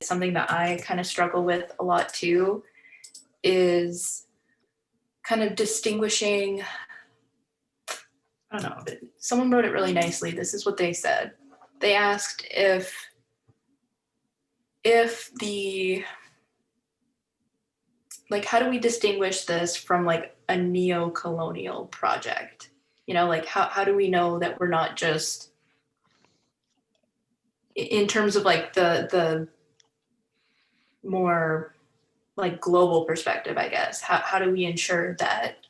something that I kind of struggle with a lot too, is kind of distinguishing. I don't know, but someone wrote it really nicely. This is what they said. They asked if the, like, how do we distinguish this from like a neo-colonial project? You know, like how do we know that we're not just, in terms of like the more like global perspective, I guess, how do we ensure that,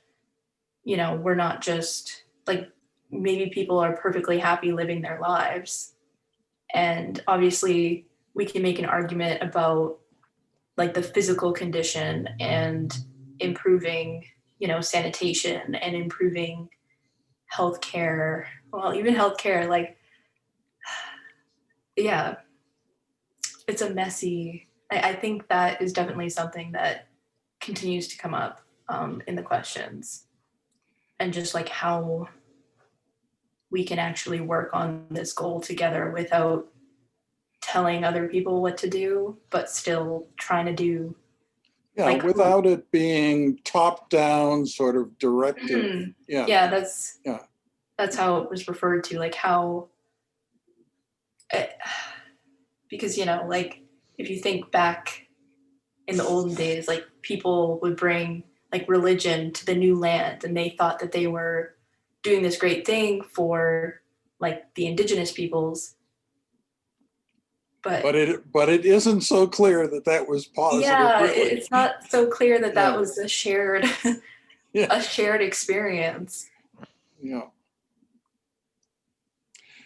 you know, we're not just like, maybe people are perfectly happy living their lives. And obviously we can make an argument about like the physical condition and improving, you know, sanitation and improving healthcare. Well, even healthcare, like, yeah, it's a messy, I think that is definitely something that continues to come up in the questions, and just like how we can actually work on this goal together without telling other people what to do, but still trying to do, like, without it being top down sort of directive. Yeah, that's how it was referred to, like how, because, you know, like if you think back in the olden days, like people would bring like religion to the new land, and they thought that they were doing this great thing for like the indigenous peoples. But it isn't so clear that that was positive. Yeah, really. It's not so clear that that was a shared a shared experience. Yeah.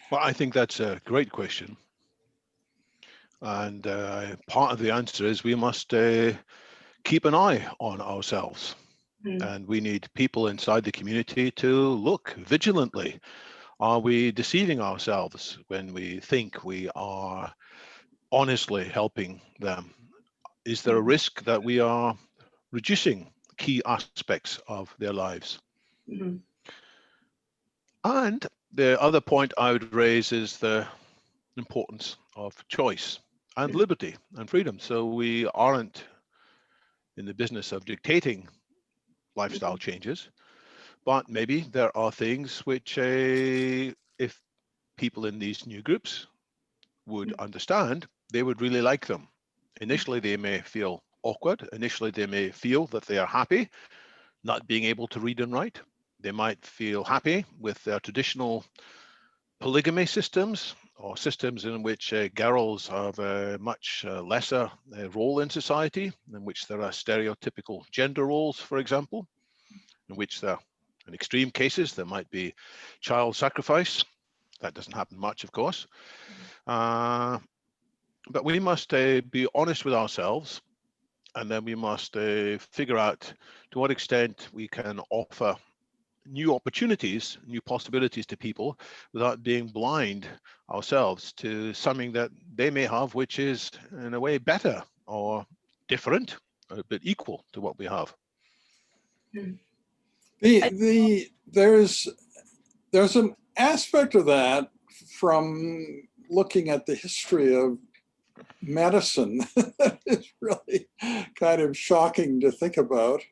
Well, I think that's a great question. And part of the answer is we must keep an eye on ourselves. And we need people inside the community to look vigilantly. Are we deceiving ourselves when we think we are honestly helping them? Is there a risk that we are reducing key aspects of their lives? And the other point I would raise is the importance of choice and liberty and freedom. So we aren't in the business of dictating lifestyle changes, but maybe there are things which if people in these new groups would understand, they would really like them. Initially, they may feel awkward. Initially, they may feel that they are happy not being able to read and write. They might feel happy with their traditional polygamy systems, or systems in which girls have a much lesser role in society, in which there are stereotypical gender roles, for example, in which there, in extreme cases, there might be child sacrifice. That doesn't happen much, of course. But we must be honest with ourselves, and then we must figure out to what extent we can offer new opportunities, new possibilities to people without being blind ourselves to something that they may have, which is in a way better or different, but equal to what we have. There's an aspect of that from looking at the history of medicine that is really kind of shocking to think about.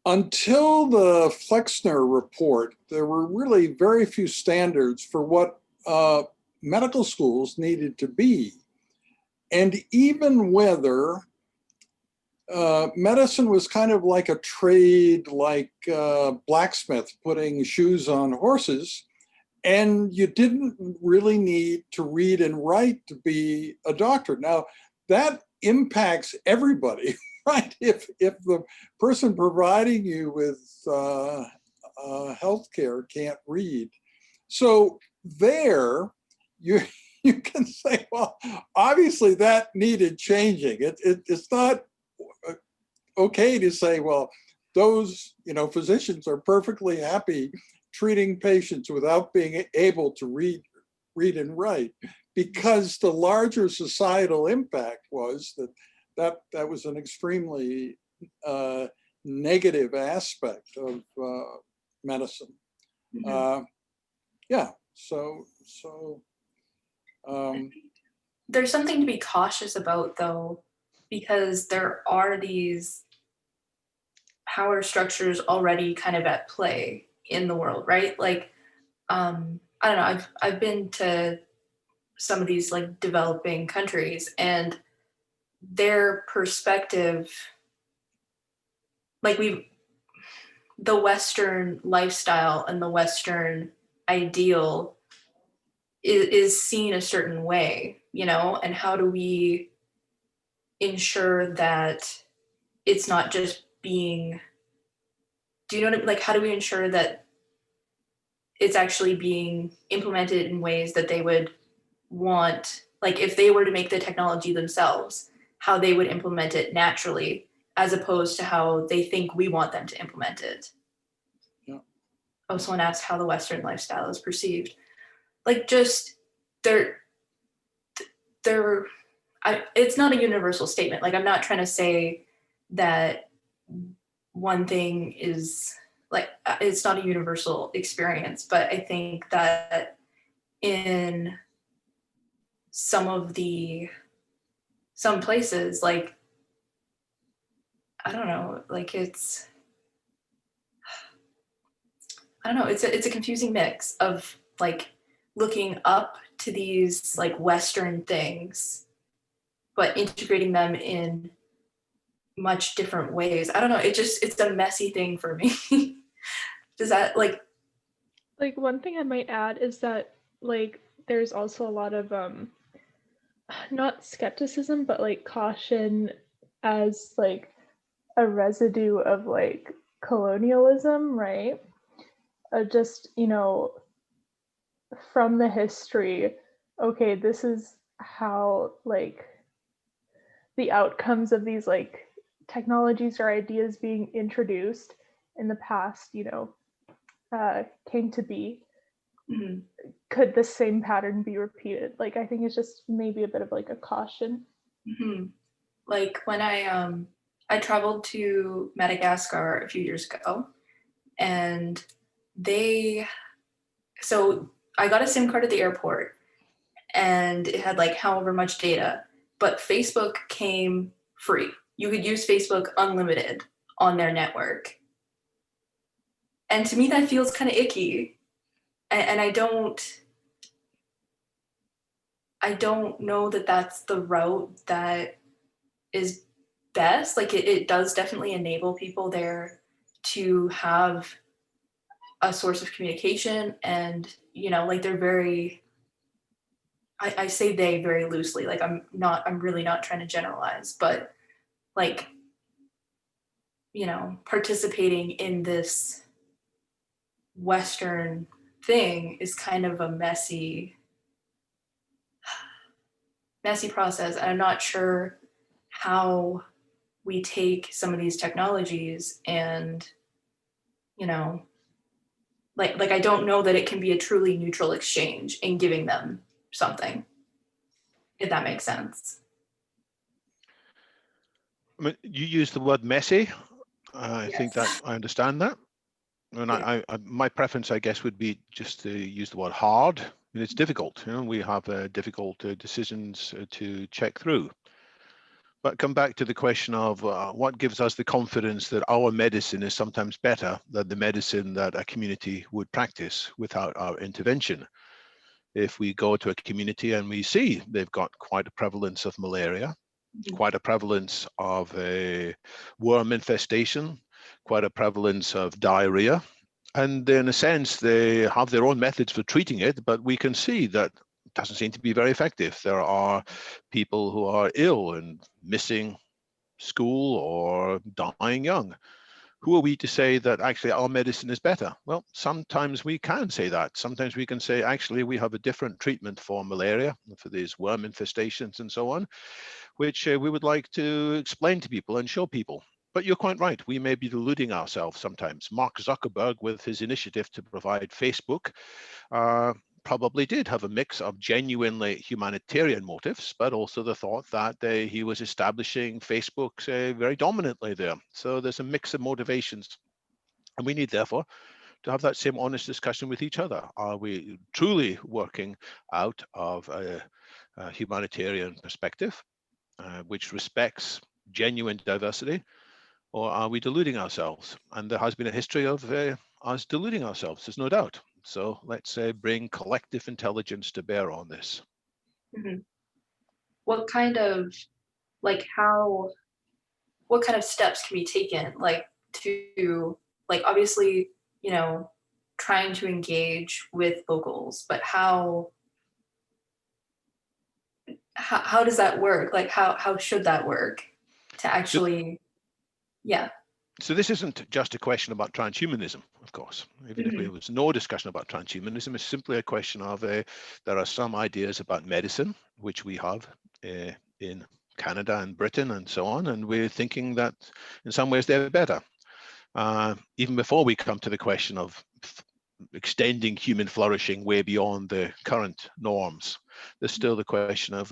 Until the Flexner report, there were really very few standards for what medical schools needed to be. And even whether medicine was kind of like a trade, like blacksmith putting shoes on horses, and you didn't really need to read and write to be a doctor. Now, that impacts everybody, right? If the person providing you with healthcare can't read. So there, you can say, well, obviously that needed changing. It's not okay to say, well, those physicians are perfectly happy treating patients without being able to read and write, because the larger societal impact was that was an extremely negative aspect of medicine. there's something to be cautious about, though, because there are these power structures already kind of at play in the world, right? Like, I don't know, I've been to some of these like developing countries, and their perspective, like the Western lifestyle and the Western ideal is seen a certain way, you know, and how do we ensure that it's not just being, do you know what I mean? Like, how do we ensure that it's actually being implemented in ways that they would want, like if they were to make the technology themselves, how they would implement it naturally, as opposed to how they think we want them to implement it. Yeah. Oh, someone asked how the Western lifestyle is perceived. Like, just they're it's not a universal statement. Like, I'm not trying to say that one thing is like, it's not a universal experience, but I think that in some places, like, I don't know, like I don't know, it's a confusing mix of like looking up to these like Western things, but integrating them in much different ways. I don't know, it's a messy thing for me. Does that like one thing I might add is that like there's also a lot of not skepticism, but like caution as like a residue of like colonialism, right? Just, you know, from the history, okay, this is how like the outcomes of these like technologies or ideas being introduced in the past, you know, came to be. mhm. Could the same pattern be repeated? Like, I think it's just maybe a bit of like a caution. Mm-hmm. Like when I traveled to Madagascar a few years ago, and so I got a SIM card at the airport, and it had like however much data, but Facebook came free. You could use Facebook unlimited on their network. And to me, that feels kind of icky. And I don't know that that's the route that is best. Like it does definitely enable people there to have a source of communication, and you know, like they're very, I say they very loosely, like I'm really not trying to generalize, but like, you know, participating in this Western thing is kind of a messy process, and I'm not sure how we take some of these technologies and, you know, like I don't know that it can be a truly neutral exchange in giving them something, if that makes sense. I mean, you use the word messy. I think that Yes. I understand that. And Yeah. my preference, I guess, would be just to use the word hard. And it's difficult. You know, we have difficult decisions to check through. But come back to the question of what gives us the confidence that our medicine is sometimes better than the medicine that a community would practice without our intervention. If we go to a community and we see they've got quite a prevalence of malaria, quite a prevalence of a worm infestation, quite a prevalence of diarrhea, and in a sense, they have their own methods for treating it, but we can see that it doesn't seem to be very effective. There are people who are ill and missing school or dying young. Who are we to say that actually our medicine is better? Well, sometimes we can say that. Sometimes we can say, actually, we have a different treatment for malaria, for these worm infestations and so on, which we would like to explain to people and show people. But you're quite right, we may be deluding ourselves sometimes. Mark Zuckerberg, with his initiative to provide Facebook, probably did have a mix of genuinely humanitarian motives, but also the thought that he was establishing Facebook very dominantly there. So there's a mix of motivations. And we need, therefore, to have that same honest discussion with each other. Are we truly working out of humanitarian perspective, which respects genuine diversity, or are we deluding ourselves? And there has been a history of us deluding ourselves, there's no doubt. So let's bring collective intelligence to bear on this. Mm-hmm. What kind of steps can be taken, like, to, like, obviously, you know, trying to engage with locals, but how does that work? Like, how should that work to actually, yeah. So this isn't just a question about transhumanism, of course. Even if there was no discussion about transhumanism, it's simply a question of there are some ideas about medicine, which we have in Canada and Britain and so on, and we're thinking that in some ways they're better. Even before we come to the question of extending human flourishing way beyond the current norms, there's still the question of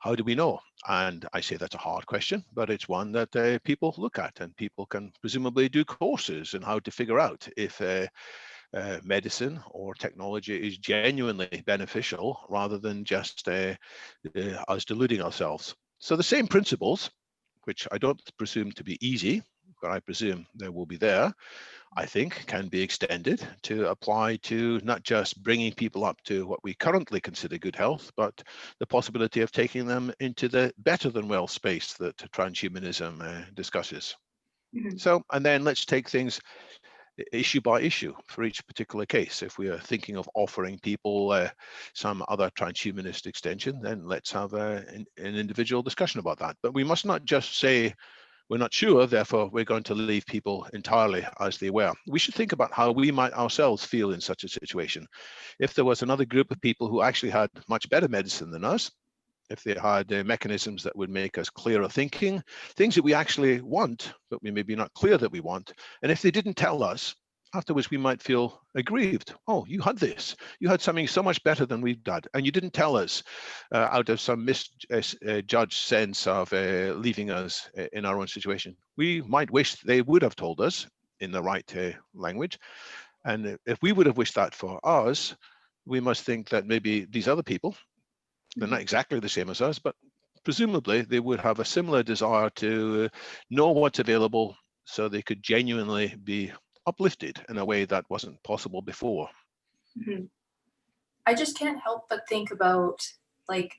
how do we know? And I say that's a hard question, but it's one that people look at, and people can presumably do courses in how to figure out if medicine or technology is genuinely beneficial rather than just us deluding ourselves. So the same principles, which I don't presume to be easy, but I presume they will be there, I think can be extended to apply to not just bringing people up to what we currently consider good health, but the possibility of taking them into the better than well space that transhumanism discusses. Mm-hmm. So, and then let's take things issue by issue for each particular case. If we are thinking of offering people some other transhumanist extension, then let's have an individual discussion about that. But we must not just say, we're not sure, therefore we're going to leave people entirely as they were. We should think about how we might ourselves feel in such a situation. If there was another group of people who actually had much better medicine than us, if they had mechanisms that would make us clearer thinking, things that we actually want, but we may be not clear that we want, and if they didn't tell us, afterwards we might feel aggrieved. Oh, you had this. You had something so much better than we've done, and you didn't tell us, out of some misjudged sense of leaving us in our own situation. We might wish they would have told us in the right language. And if we would have wished that for us, we must think that maybe these other people, they're not exactly the same as us, but presumably they would have a similar desire to know what's available so they could genuinely be uplifted in a way that wasn't possible before. Mm-hmm. I just can't help but think about, like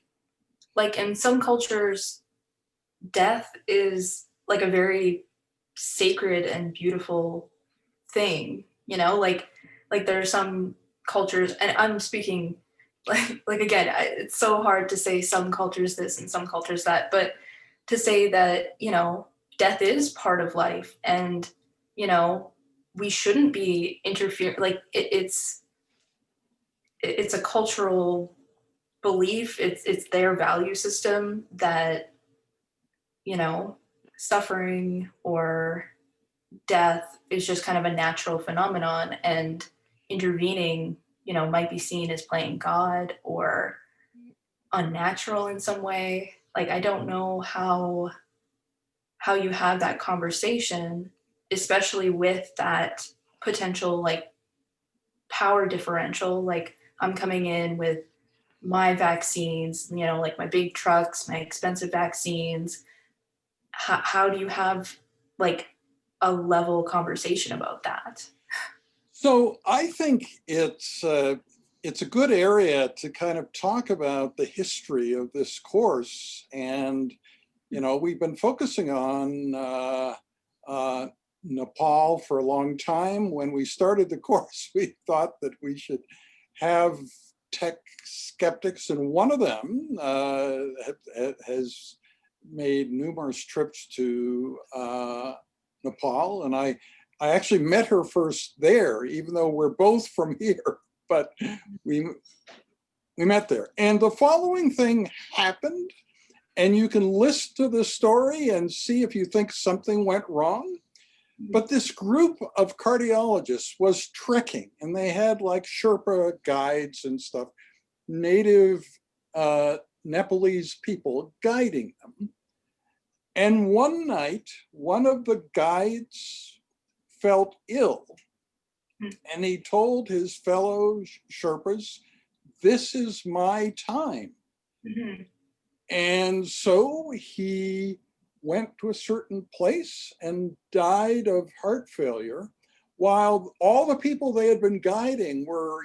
in some cultures, death is like a very sacred and beautiful thing, you know, like there are some cultures, and I'm speaking like again, it's so hard to say some cultures this and some cultures that, but to say that, you know, death is part of life, and, you know, we shouldn't be interfering, like it's a cultural belief, it's their value system that, you know, suffering or death is just kind of a natural phenomenon, and intervening, you know, might be seen as playing God or unnatural in some way. Like, I don't know how you have that conversation, especially with that potential like power differential. Like, I'm coming in with my vaccines, you know, like my big trucks, my expensive vaccines. How do you have like a level conversation about that? So I think it's a good area to kind of talk about the history of this course. And, you know, we've been focusing on Nepal for a long time. When we started the course, we thought that we should have tech skeptics, and one of them has made numerous trips to Nepal, and I actually met her first there, even though we're both from here, but we met there. And the following thing happened, and you can listen to the story and see if you think something went wrong. But this group of cardiologists was trekking, and they had like Sherpa guides and stuff, native Nepalese people guiding them. And one night, one of the guides felt ill, and he told his fellow Sherpas, "This is my time. Mhm. And so he went to a certain place and died of heart failure, while all the people they had been guiding were,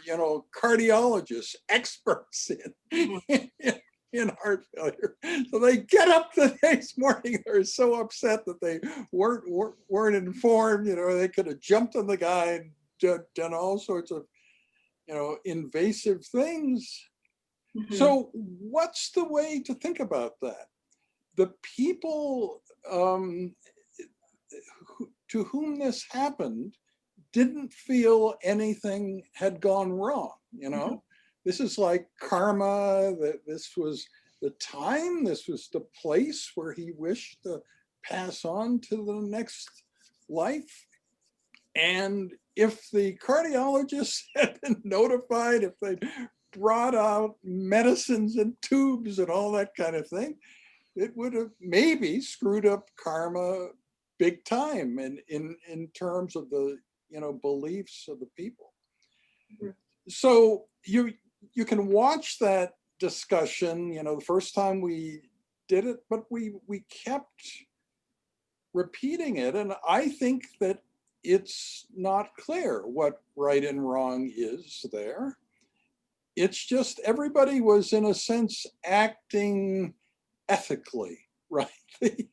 cardiologists, experts in heart failure. So they get up the next morning, they're so upset that they weren't informed. They could have jumped on the guy and done all sorts of, invasive things. Mhm. So what's the way to think about that? The people to whom this happened didn't feel anything had gone wrong. This is like karma, that this was the time, this was the place where he wished to pass on to the next life. And if the cardiologists had been notified, if they brought out medicines and tubes and all that kind of thing, it would have maybe screwed up karma big time in terms of the beliefs of the people. Mm-hmm. So you can watch that discussion, the first time we did it, but we kept repeating it. And I think that it's not clear what right and wrong is there. It's just everybody was, in a sense, acting ethically, right? The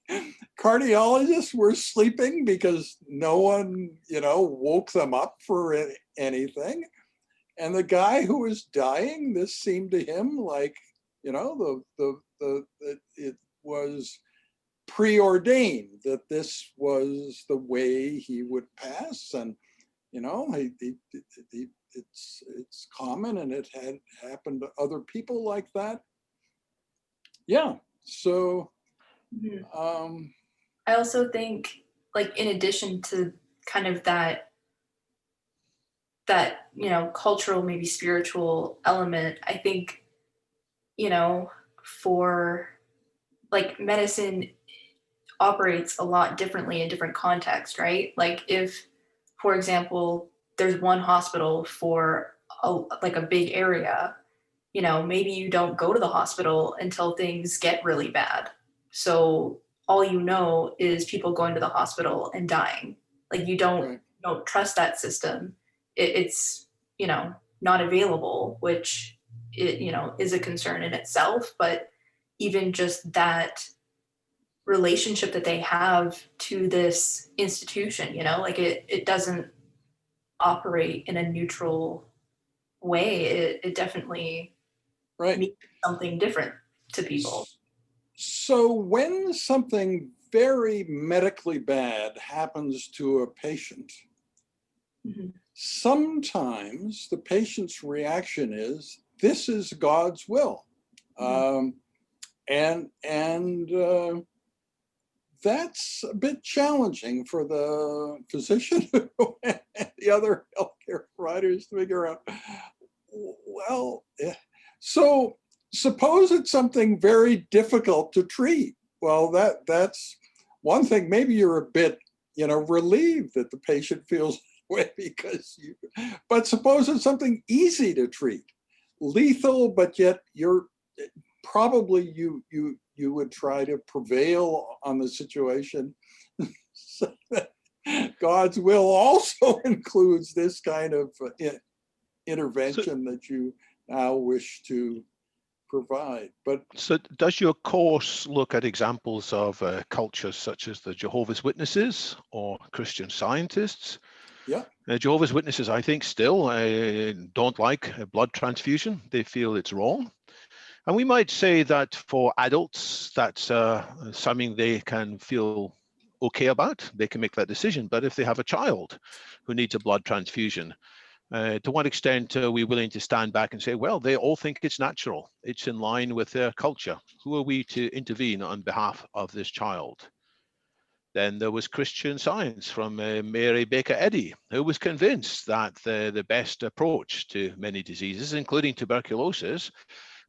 cardiologists were sleeping because no one, woke them up for anything. And the guy who was dying, this seemed to him like, it was preordained that this was the way he would pass. And, it's common, and it had happened to other people like that. Yeah. So, I also think, like, in addition to kind of that cultural, maybe spiritual element, I think, for like medicine operates a lot differently in different contexts, right? Like if, for example, there's one hospital for a big area, maybe you don't go to the hospital until things get really bad. So all is people going to the hospital and dying. Like you don't trust that system. It's not available, which is a concern in itself. But even just that relationship that they have to this institution, like it doesn't operate in a neutral way. It definitely means something different to people. So when something very medically bad happens to a patient, sometimes the patient's reaction is, this is God's will. And that's a bit challenging for the physician and the other healthcare providers to figure out. Well, so suppose it's something very difficult to treat. Well, that's one thing. Maybe you're a bit, relieved that the patient feels that way but suppose it's something easy to treat, lethal, but yet you would try to prevail on the situation. So God's will also includes this kind of intervention that you now wish to provide. But so does your course look at examples of cultures such as the Jehovah's Witnesses or Christian Scientists? Yeah. Jehovah's Witnesses, I think, still don't like a blood transfusion. They feel it's wrong. And we might say that for adults, that's something they can feel okay about. They can make that decision. But if they have a child who needs a blood transfusion, to what extent are we willing to stand back and say, well, they all think it's natural. It's in line with their culture. Who are we to intervene on behalf of this child? Then there was Christian Science from Mary Baker Eddy, who was convinced that the best approach to many diseases, including tuberculosis,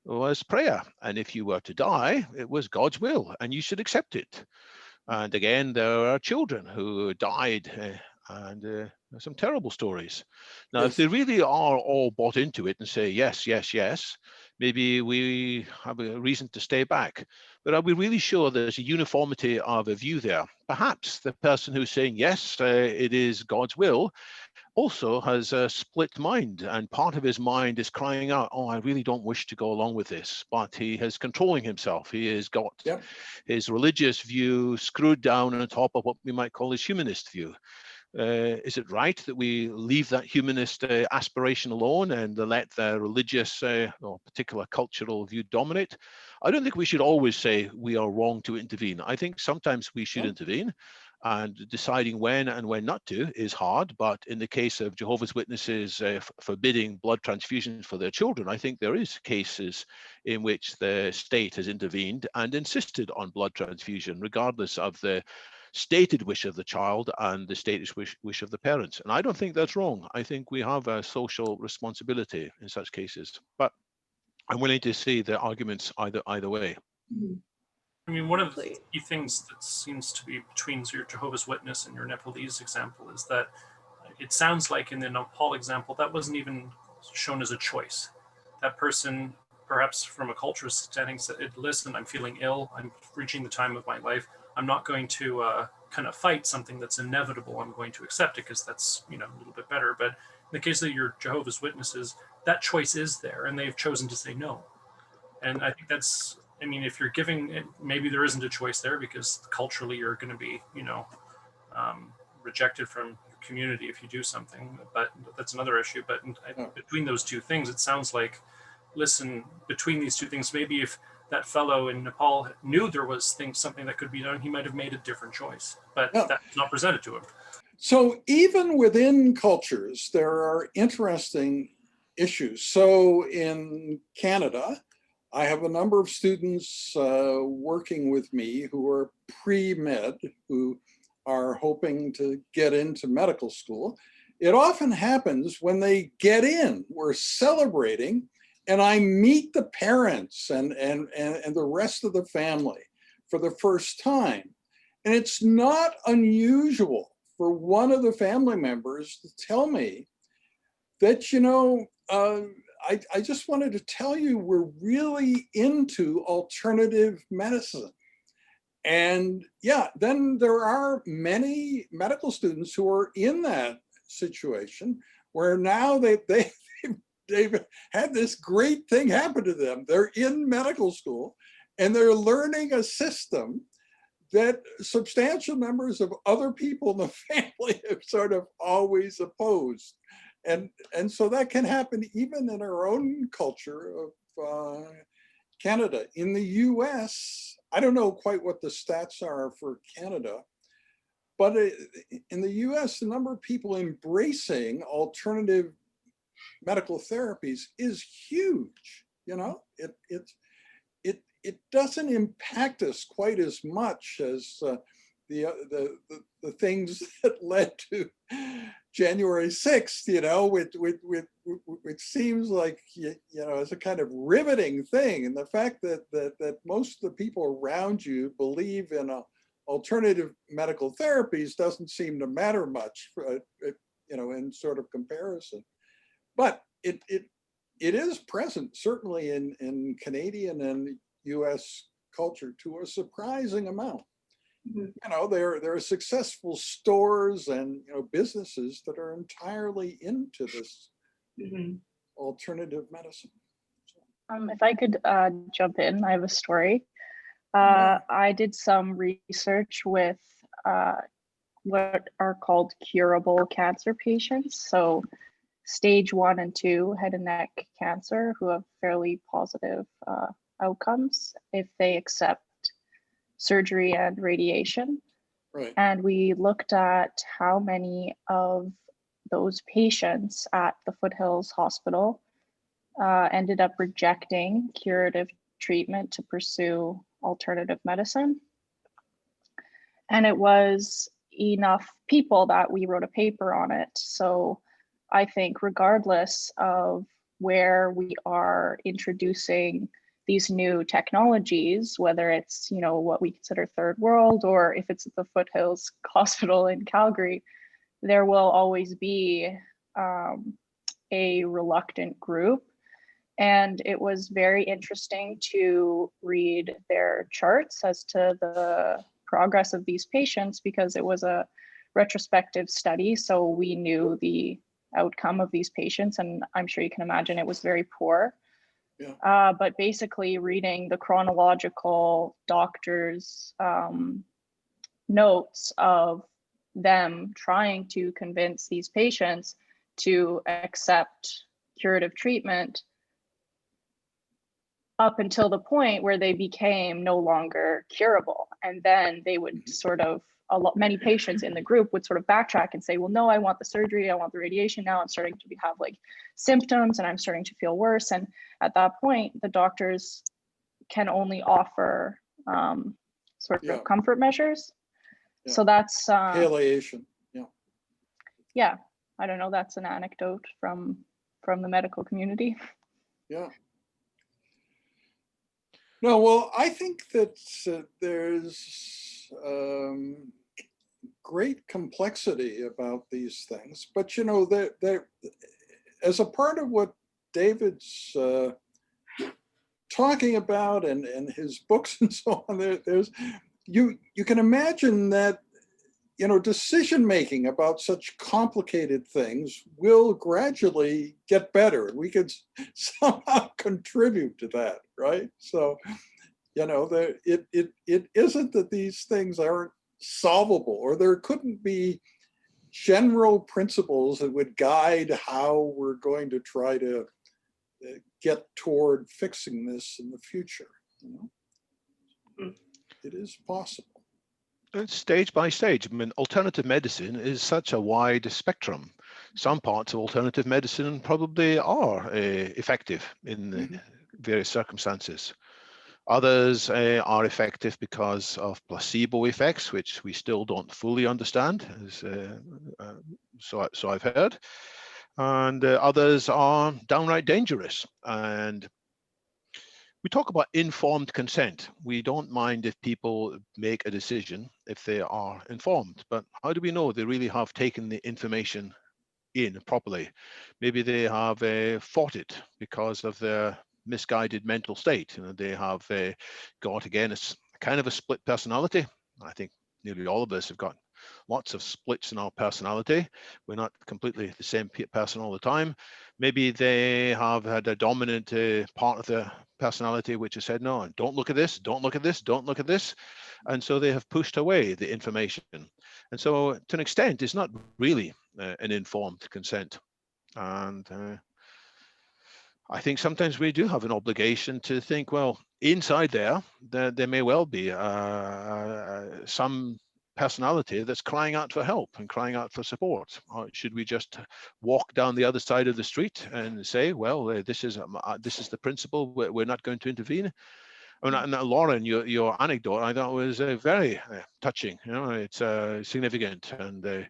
was prayer. And if you were to die, it was God's will, and you should accept it. And again, there are children who died, and some terrible stories. Now, if they really are all bought into it and say, yes, yes, yes, maybe we have a reason to stay back. But are we really sure there's a uniformity of a view there? Perhaps the person who's saying, yes, it is God's will, also has a split mind, and part of his mind is crying out, oh, I really don't wish to go along with this, but he is controlling himself. He has got his religious view screwed down on top of what we might call his humanist view. Is it right that we leave that humanist aspiration alone and let the religious or particular cultural view dominate? I don't think we should always say we are wrong to intervene. I think sometimes we should intervene, and deciding when and when not to is hard. But in the case of Jehovah's Witnesses forbidding blood transfusions for their children, I think there is cases in which the state has intervened and insisted on blood transfusion, regardless of the stated wish of the child and the stated wish of the parents. And I don't think that's wrong. I think we have a social responsibility in such cases. But I'm willing to see the arguments either way. I mean, one of the key things that seems to be between your Jehovah's Witness and your Nepalese example is that it sounds like in the Nepal example, that wasn't even shown as a choice. That person, perhaps from a cultural setting, said, listen, I'm feeling ill. I'm reaching the time of my life. I'm not going to kind of fight something that's inevitable. I'm going to accept it because that's, a little bit better. But in the case of your Jehovah's Witnesses, that choice is there, and they've chosen to say no. And I think that's, if you're giving it, maybe there isn't a choice there because culturally you're going to be, rejected from your community if you do something. But that's another issue. But between those two things, it sounds like, listen, between these two things, maybe if that fellow in Nepal knew there was something that could be done, he might have made a different choice, but that's not presented to him. So even within cultures, there are interesting issues. So in Canada, I have a number of students working with me who are pre-med, who are hoping to get into medical school. It often happens when they get in, we're celebrating, and I meet the parents and the rest of the family for the first time. And it's not unusual for one of the family members to tell me that, I just wanted to tell you we're really into alternative medicine. And then there are many medical students who are in that situation where now they've had this great thing happen to them. They're in medical school and they're learning a system that substantial numbers of other people in the family have sort of always opposed. And so that can happen even in our own culture of Canada. In the US, I don't know quite what the stats are for Canada, but in the US, the number of people embracing alternative medical therapies is huge. It doesn't impact us quite as much as the things that led to January 6th, which seems like, it's a kind of riveting thing. And the fact that most of the people around you believe in alternative medical therapies doesn't seem to matter much, in sort of comparison. But it is present, certainly in Canadian and US culture to a surprising amount. There are successful stores and businesses that are entirely into this alternative medicine. If I could jump in, I have a story. I did some research with what are called curable cancer patients. So stage 1 and 2 head and neck cancer who have fairly positive outcomes if they accept surgery and radiation. Right. And we looked at how many of those patients at the Foothills Hospital ended up rejecting curative treatment to pursue alternative medicine. And it was enough people that we wrote a paper on it. So I think regardless of where we are introducing these new technologies, whether it's, what we consider third world, or if it's at the Foothills Hospital in Calgary, there will always be a reluctant group. And it was very interesting to read their charts as to the progress of these patients, because it was a retrospective study. So we knew the outcome of these patients, and I'm sure you can imagine it was very poor. Yeah. But basically reading the chronological doctors' notes of them trying to convince these patients to accept curative treatment up until the point where they became no longer curable. And then they would sort of, many patients in the group would sort of backtrack and say, well, no, I want the surgery, I want the radiation now. I'm starting to have like symptoms and I'm starting to feel worse. And at that point, the doctors can only offer sort of comfort measures. Yeah. So that's palliation. Yeah, I don't know, that's an anecdote from the medical community. Yeah. No, well, I think that there's great complexity about these things, but you know, that as a part of what David's talking about and his books and so on, there's you can imagine that, you know, decision making about such complicated things will gradually get better. We could somehow contribute to that, right? So, you know, it isn't that these things aren't solvable, or there couldn't be general principles that would guide how we're going to try to get toward fixing this in the future. You know, it is possible. It's stage by stage. I mean, alternative medicine is such a wide spectrum. Some parts of alternative medicine probably are effective in various circumstances. Others are effective because of placebo effects, which we still don't fully understand, so I've heard. And others are downright dangerous. And we talk about informed consent. We don't mind if people make a decision if they are informed, but how do we know they really have taken the information in properly? Maybe they have fought it because of their misguided mental state. You know, they have got, again, a kind of a split personality. I think nearly all of us have got lots of splits in our personality. We're not completely the same person all the time. Maybe they have had a dominant part of their personality which has said, no, don't look at this, don't look at this, don't look at this. And so they have pushed away the information. And so to an extent, it's not really an informed consent. And I think sometimes we do have an obligation to think, well, inside there may well be some personality that's crying out for help and crying out for support. Or should we just walk down the other side of the street and say, well, this is the principle, we're not going to intervene? I mean, and Lauren, your anecdote, I thought was very touching. You know, it's significant, and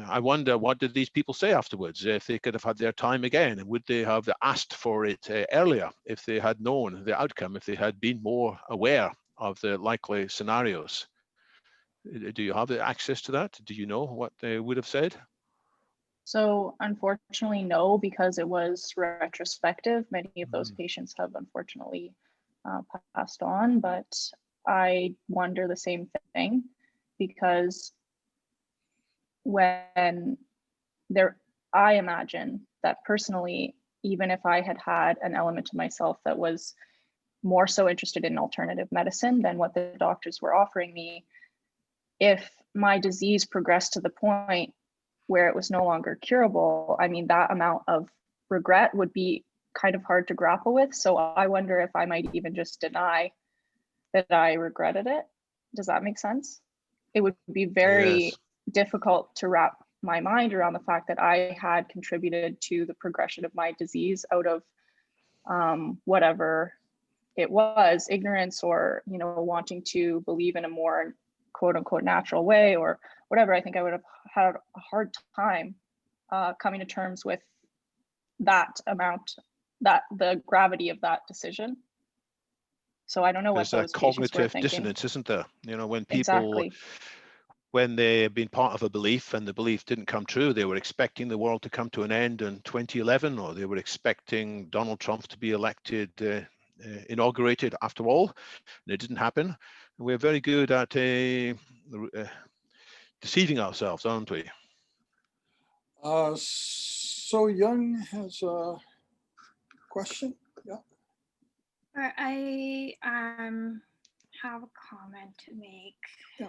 I wonder, what did these people say afterwards? If they could have had their time again, and would they have asked for it earlier if they had known the outcome, if they had been more aware of the likely scenarios? Do you have the access to that? Do you know what they would have said? So unfortunately, no, because it was retrospective. Many of those patients have unfortunately passed on, but I wonder the same thing, because when I imagine that personally, even if I had had an element of myself that was more so interested in alternative medicine than what the doctors were offering me, if my disease progressed to the point where it was no longer curable, I mean, that amount of regret would be kind of hard to grapple with. So I wonder if I might even just deny that I regretted it. Does that make sense? It would be very difficult to wrap my mind around the fact that I had contributed to the progression of my disease out of whatever it was, ignorance, or, you know, wanting to believe in a more quote unquote natural way or whatever. I think I would have had a hard time coming to terms with that amount, that the gravity of that decision. So I don't know what There's those a patients were cognitive thinking. dissonance, isn't there? You know, when people Exactly. when they had been part of a belief and the belief didn't come true, they were expecting the world to come to an end in 2011, or they were expecting Donald Trump to be elected, inaugurated after all, and it didn't happen. And we're very good at deceiving ourselves, aren't we? So Young has a question. Yeah. I have a comment to make. Yeah.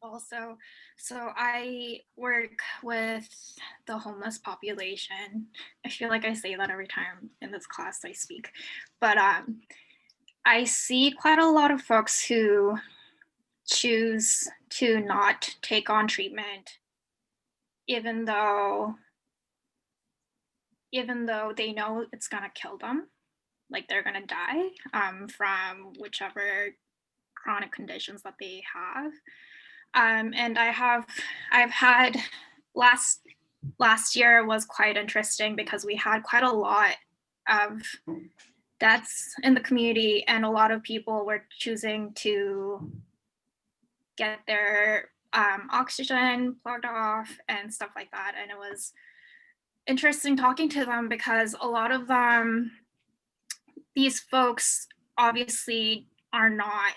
Also, so I work with the homeless population. I feel like I say that every time in this class I speak, but I see quite a lot of folks who choose to not take on treatment, even though they know it's gonna kill them, like they're gonna die from whichever chronic conditions that they have. And I've had last year was quite interesting because we had quite a lot of deaths in the community, and a lot of people were choosing to get their oxygen plugged off and stuff like that. And it was interesting talking to them because a lot of them, these folks obviously are not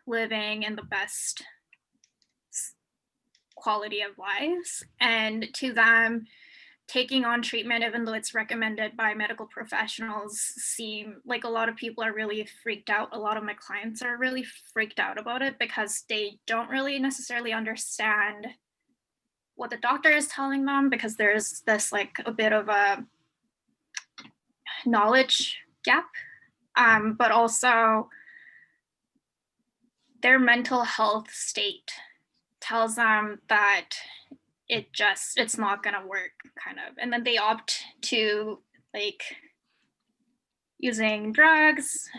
living in the best quality of lives, and to them, taking on treatment, even though it's recommended by medical professionals, seem like a lot of people are really freaked out. A lot of my clients are really freaked out about it because they don't really necessarily understand what the doctor is telling them, because there's this like a bit of a knowledge gap, but also their mental health state tells them that it's not gonna work, kind of, and then they opt to like using drugs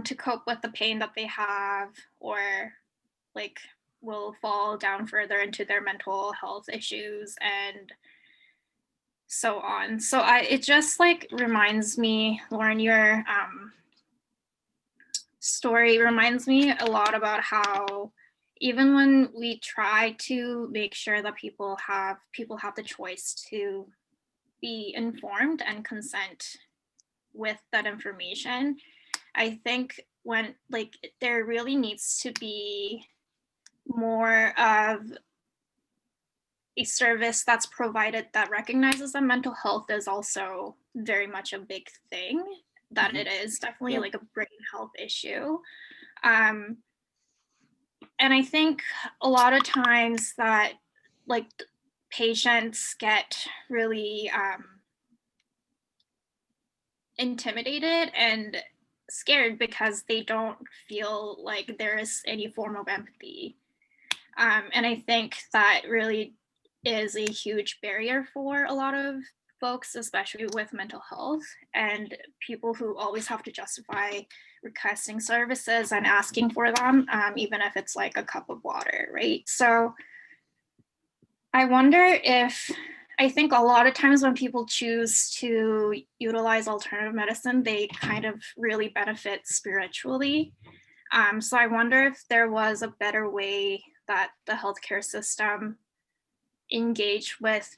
to cope with the pain that they have, or like will fall down further into their mental health issues and so on. So it just like reminds me, Lauren, your story reminds me a lot about how even when we try to make sure that people have the choice to be informed and consent with that information, I think when like there really needs to be more of a service that's provided that recognizes that mental health is also very much a big thing, that it is definitely like a brain health issue. And I think a lot of times that like patients get really intimidated and scared because they don't feel like there is any form of empathy. And I think that really is a huge barrier for a lot of folks, especially with mental health, and people who always have to justify requesting services and asking for them, even if it's like a cup of water, right? So I wonder if, I think a lot of times when people choose to utilize alternative medicine, they kind of really benefit spiritually. So I wonder if there was a better way that the healthcare system engage with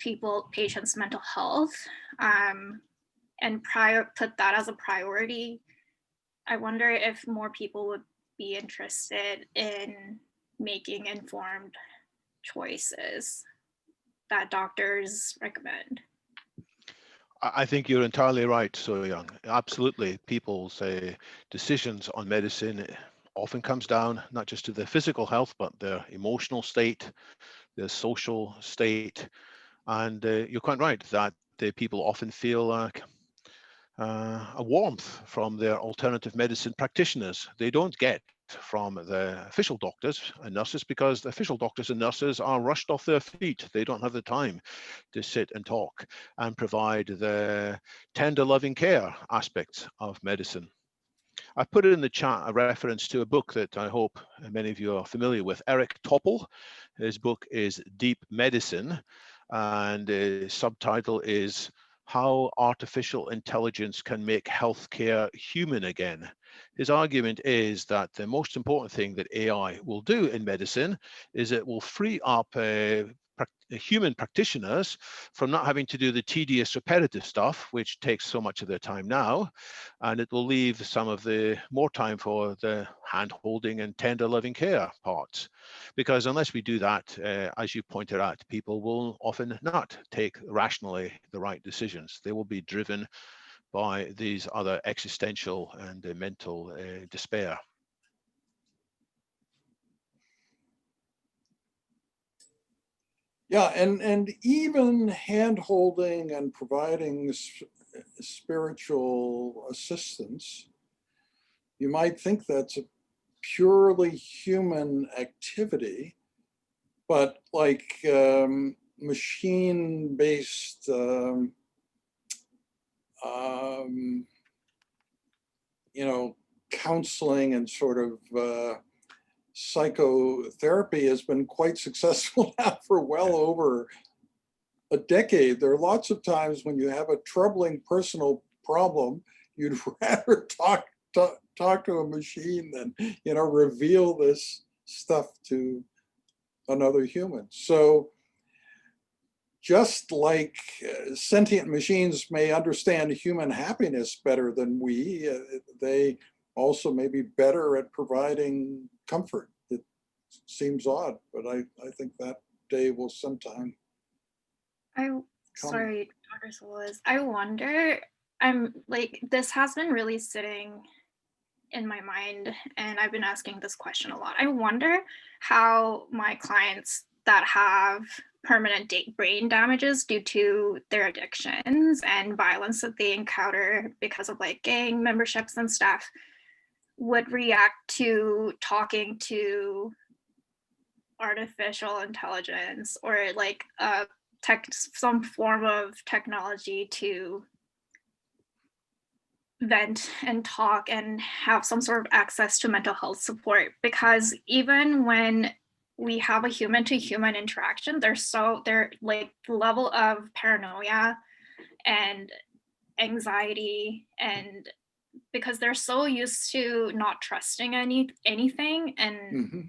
patients' mental health, and put that as a priority. I wonder if more people would be interested in making informed choices that doctors recommend. I think you're entirely right, So Young. Absolutely, people's decisions on medicine often comes down not just to their physical health, but their emotional state, their social state. And you're quite right that people often feel like a warmth from their alternative medicine practitioners. They don't get from the official doctors and nurses, because the official doctors and nurses are rushed off their feet. They don't have the time to sit and talk and provide the tender, loving care aspects of medicine. I put it in the chat a reference to a book that I hope many of you are familiar with, Eric Topol. His book is Deep Medicine, and his subtitle is how artificial intelligence can make healthcare human again. His argument is that the most important thing that AI will do in medicine is it will free up human practitioners from not having to do the tedious repetitive stuff, which takes so much of their time now, and it will leave some of the more time for the hand-holding and tender loving care parts. Because unless we do that, as you pointed out, people will often not take rationally the right decisions. They will be driven by these other existential and mental despair. Yeah, and even hand-holding and providing spiritual assistance, you might think that's a purely human activity, but like machine-based counseling and sort of psychotherapy has been quite successful now for well over a decade. There are lots of times when you have a troubling personal problem, you'd rather talk to a machine than reveal this stuff to another human. So just like sentient machines may understand human happiness better than we, they also may be better at providing comfort. It seems odd, but I think that day will sometime come. Sorry, Dr. Solis. I wonder, I'm like, this has been really sitting in my mind, and I've been asking this question a lot. I wonder how my clients that have permanent brain damages due to their addictions and violence that they encounter because of like gang memberships and stuff would react to talking to artificial intelligence or like some form of technology to vent and talk and have some sort of access to mental health support. Because even when we have a human to human interaction, they're like the level of paranoia and anxiety, and because they're so used to not trusting anything, and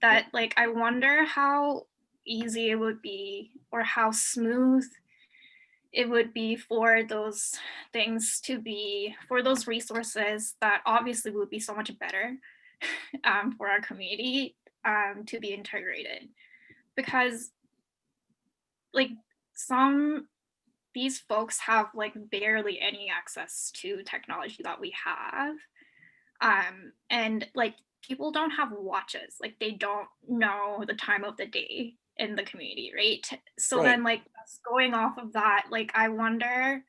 that like I wonder how easy it would be or how smooth it would be for those things to be, for those resources that obviously would be so much better for our community to be integrated. Because like these folks have like barely any access to technology that we have. And like people don't have watches, like they don't know the time of the day in the community, right? So then like going off of that, like I wonder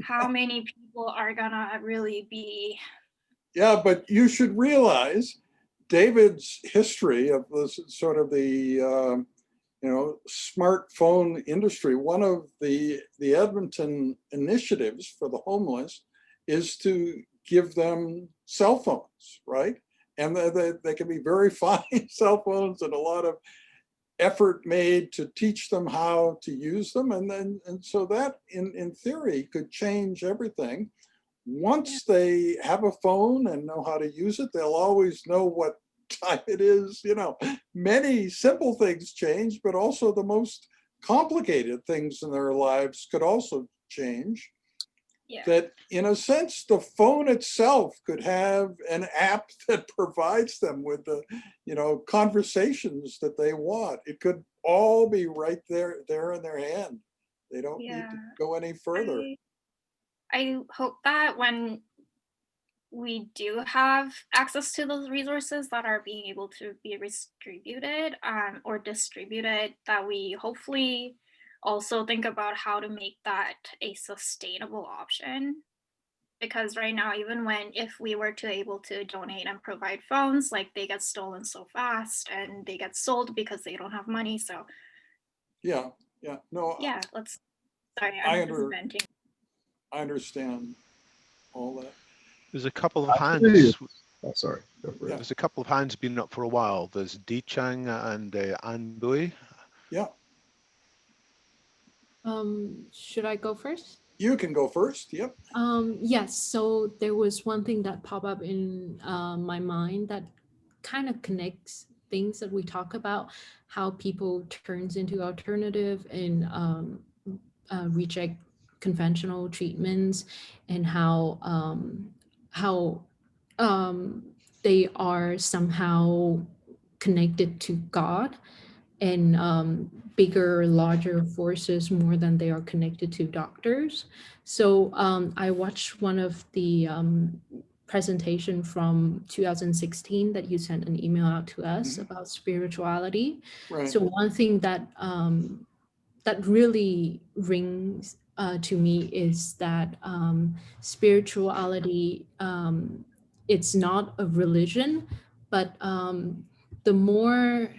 how many people are gonna really be. Yeah, but you should realize David's history of this sort of the smartphone industry. One of the Edmonton initiatives for the homeless is to give them cell phones, right? And they can be very fine cell phones, and a lot of effort made to teach them how to use them. And so that in theory could change everything. Once they have a phone and know how to use it, they'll always know what time it is. Many simple things change, but also the most complicated things in their lives could also change. Yeah. That in a sense, the phone itself could have an app that provides them with the, conversations that they want. It could all be right there in their hand. They don't need to go any further. I hope that when we do have access to those resources that are being able to be distributed or distributed, that we hopefully also think about how to make that a sustainable option. Because right now, even if we were to able to donate and provide phones, like they get stolen so fast and they get sold because they don't have money. So yeah, no. Yeah, I'm just venting. I understand all that. There's a couple of hands. Oh, sorry. There's a couple of hands been up for a while. There's Di Chang and Anne Bui. Yeah. Should I go first? You can go first. Yep. Yes, so there was one thing that popped up in my mind that kind of connects things that we talk about, how people turns into alternative and reject conventional treatments, and how they are somehow connected to God and bigger, larger forces more than they are connected to doctors. So I watched one of the presentation from 2016 that you sent an email out to us about spirituality. Right. So one thing that that really rings to me is that spirituality, it's not a religion, but the more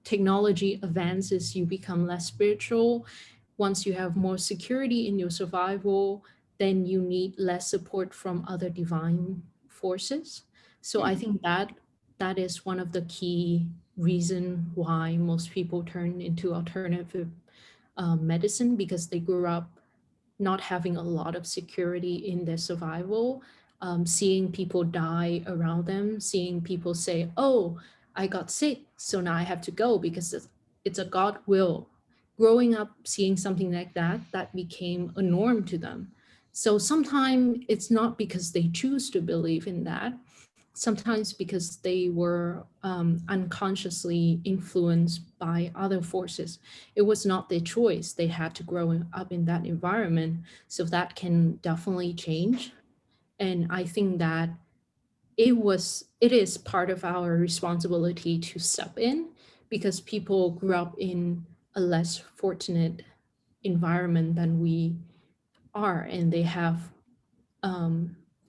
technology advances, you become less spiritual. Once you have more security in your survival, then you need less support from other divine forces. So I think that that is one of the key reason why most people turn into alternative medicine, because they grew up not having a lot of security in their survival, seeing people die around them, seeing people say, oh, I got sick, so now I have to go because it's a God will. Growing up seeing something like that, that became a norm to them. So sometimes it's not because they choose to believe in that, sometimes because they were unconsciously influenced by other forces. It was not their choice. They had to grow up in that environment. So that can definitely change. And I think that it is part of our responsibility to step in, because people grew up in a less fortunate environment than we are, and they have a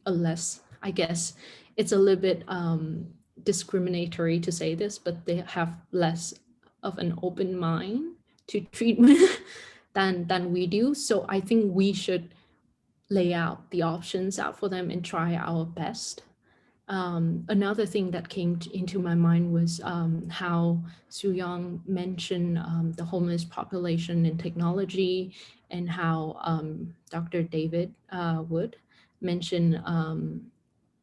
less, I guess it's a little bit discriminatory to say this, but they have less of an open mind to treatment than we do. So I think we should lay out the options out for them and try our best. Another thing that came into my mind was how Su Yang mentioned the homeless population and technology, and how Dr. David Wood mentioned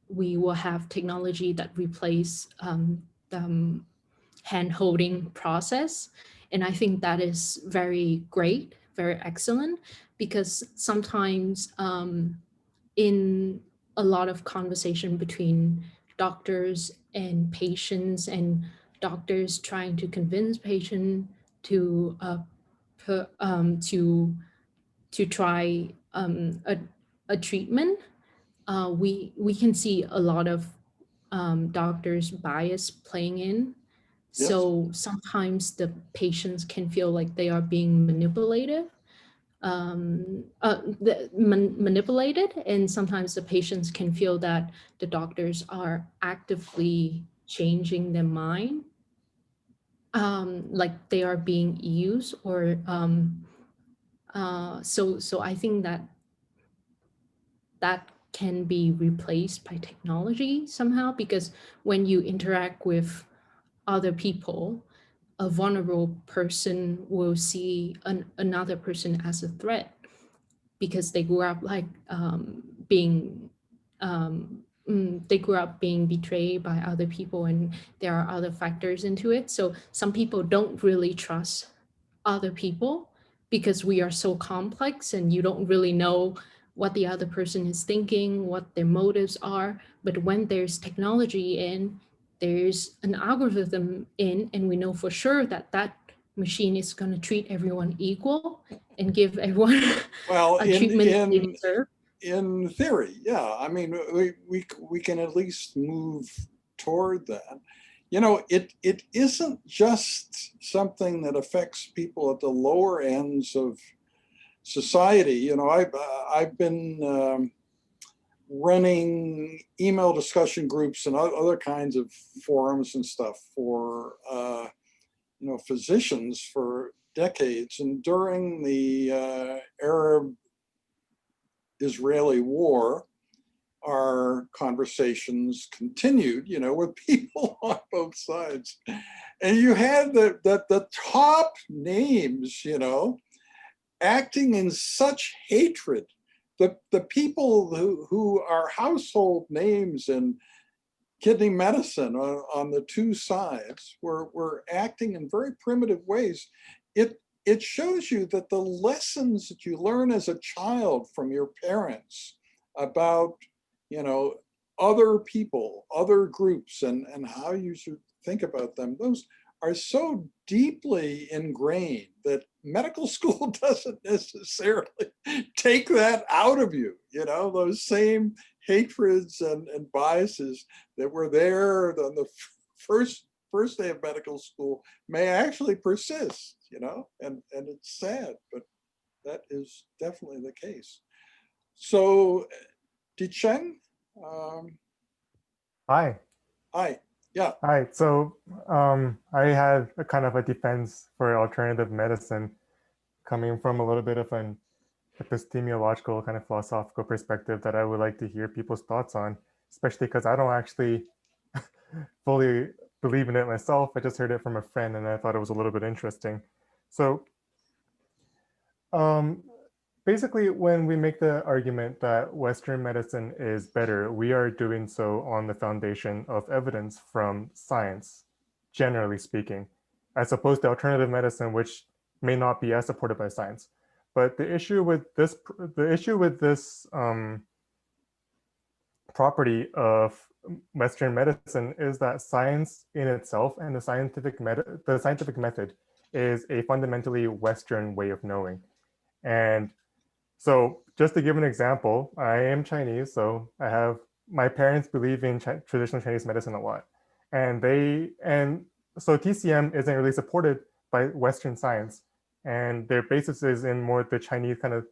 we will have technology that replace the hand-holding process. And I think that is very great, very excellent, because sometimes in a lot of conversation between doctors and patients, and doctors trying to convince patient to to try a treatment, we can see a lot of doctors' bias playing in. Yes. So sometimes the patients can feel like they are being manipulated, manipulated, and sometimes the patients can feel that the doctors are actively changing their mind, like they are being used, or so I think that that can be replaced by technology somehow, because when you interact with other people, a vulnerable person will see another person as a threat, because they grew up like being they grew up being betrayed by other people, and there are other factors into it. So some people don't really trust other people, because we are so complex and you don't really know what the other person is thinking, what their motives are. But when there's technology in, there's an algorithm in, and we know for sure that that machine is going to treat everyone equal and give everyone Well, a treatment they deserve. In theory, yeah. I mean, we can at least move toward that. You know, it isn't just something that affects people at the lower ends of society. You know, I've been running email discussion groups and other kinds of forums and stuff for you know, physicians for decades. And during the Arab-Israeli war, our conversations continued, you know, with people on both sides. And you had the top names, you know, acting in such hatred. The people who are household names in kidney medicine on the two sides were acting in very primitive ways. It shows you that the lessons that you learn as a child from your parents about, other people, other groups, and how you should think about them, those are so deeply ingrained that medical school doesn't necessarily take that out of you. Those same hatreds and biases that were there on the first day of medical school may actually persist, and it's sad, but that is definitely the case. So, Dicheng? Hi. Hi. Yeah. Hi. So I had a kind of a defense for alternative medicine coming from a little bit of an epistemological kind of philosophical perspective that I would like to hear people's thoughts on, especially because I don't actually fully believe in it myself. I just heard it from a friend and I thought it was a little bit interesting. So basically, when we make the argument that Western medicine is better, we are doing so on the foundation of evidence from science, generally speaking, as opposed to alternative medicine, which may not be as supported by science. But the issue with this property of Western medicine is that science in itself and the scientific method is a fundamentally Western way of knowing. And so just to give an example, I am Chinese, so my parents believe in traditional Chinese medicine a lot. And so TCM isn't really supported by Western science. And their basis is in more the Chinese kind of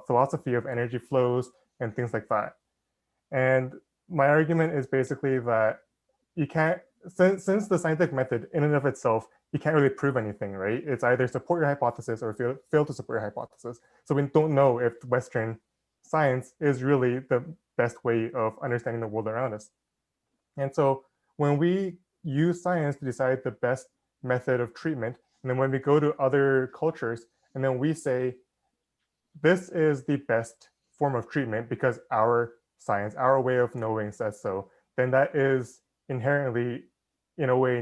philosophy of energy flows and things like that. And my argument is basically that you can't, since the scientific method in and of itself, you can't really prove anything, right? It's either support your hypothesis or fail to support your hypothesis. So we don't know if Western science is really the best way of understanding the world around us. And so when we use science to decide the best method of treatment, and then when we go to other cultures, and then we say, this is the best form of treatment because our science, our way of knowing says so, then that is inherently, in a way,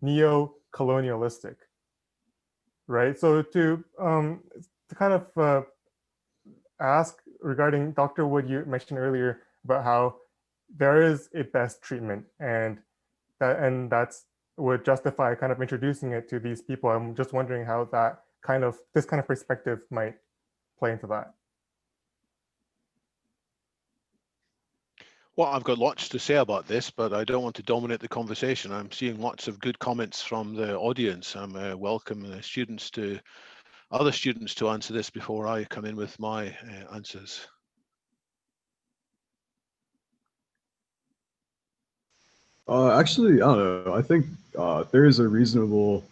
neo-colonialistic, right? So to kind of ask regarding Dr. Wood, you mentioned earlier about how there is a best treatment and that's would justify kind of introducing it to these people. I'm just wondering how this kind of perspective might play into that. Well, I've got lots to say about this, but I don't want to dominate the conversation. I'm seeing lots of good comments from the audience. I'm welcome other students to answer this before I come in with my answers. Actually, I don't know. I think there is a reasonable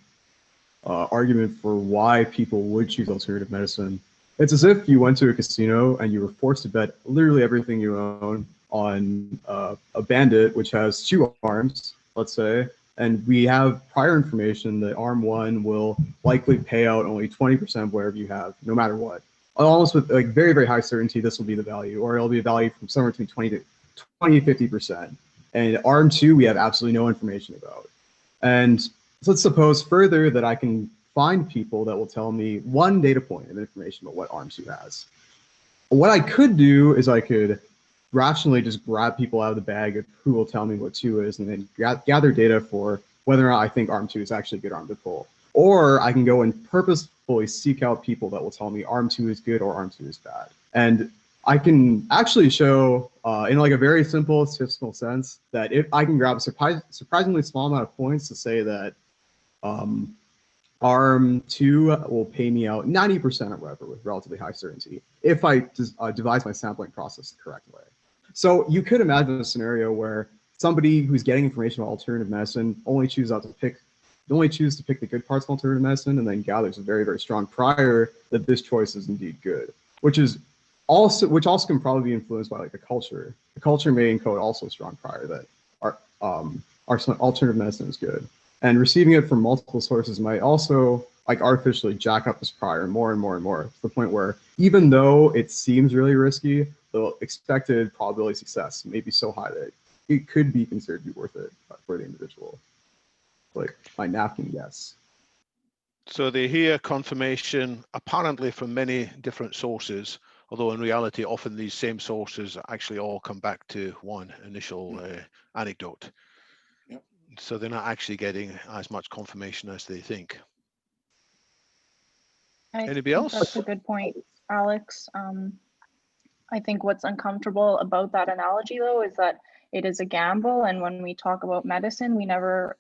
argument for why people would choose alternative medicine. It's as if you went to a casino and you were forced to bet literally everything you own on a bandit, which has 2 arms, let's say, and we have prior information that arm 1 will likely pay out only 20% of whatever you have, no matter what. Almost with like very, very high certainty, this will be the value, or it'll be a value from somewhere between 20 to 50%. And arm 2, we have absolutely no information about. And so let's suppose further that I can find people that will tell me 1 data point of information about what arm 2 has. What I could do is I could rationally just grab people out of the bag of who will tell me what 2 is and then gather data for whether or not I think arm 2 is actually a good arm to pull. Or I can go and purposefully seek out people that will tell me arm 2 is good or arm 2 is bad. And I can actually show in like a very simple statistical sense that if I can grab a surprisingly small amount of points to say that arm 2 will pay me out 90% or whatever with relatively high certainty if I devise my sampling process the correct way. So you could imagine a scenario where somebody who's getting information about alternative medicine only chooses to pick the good parts of alternative medicine and then gathers a very, very strong prior that this choice is indeed good, which also can probably be influenced by like the culture. The culture may encode also a strong prior that our alternative medicine is good. And receiving it from multiple sources might also like artificially jack up this prior more and more and more, to the point where even though it seems really risky, the expected probability of success may be so high that it could be considered to be worth it for the individual. Like my napkin guess. So they hear confirmation apparently from many different sources, although in reality, often these same sources actually all come back to one initial anecdote. Yep. So they're not actually getting as much confirmation as they think. Anybody else? That's a good point, Alex. I think what's uncomfortable about that analogy, though, is that it is a gamble, and when we talk about medicine, we never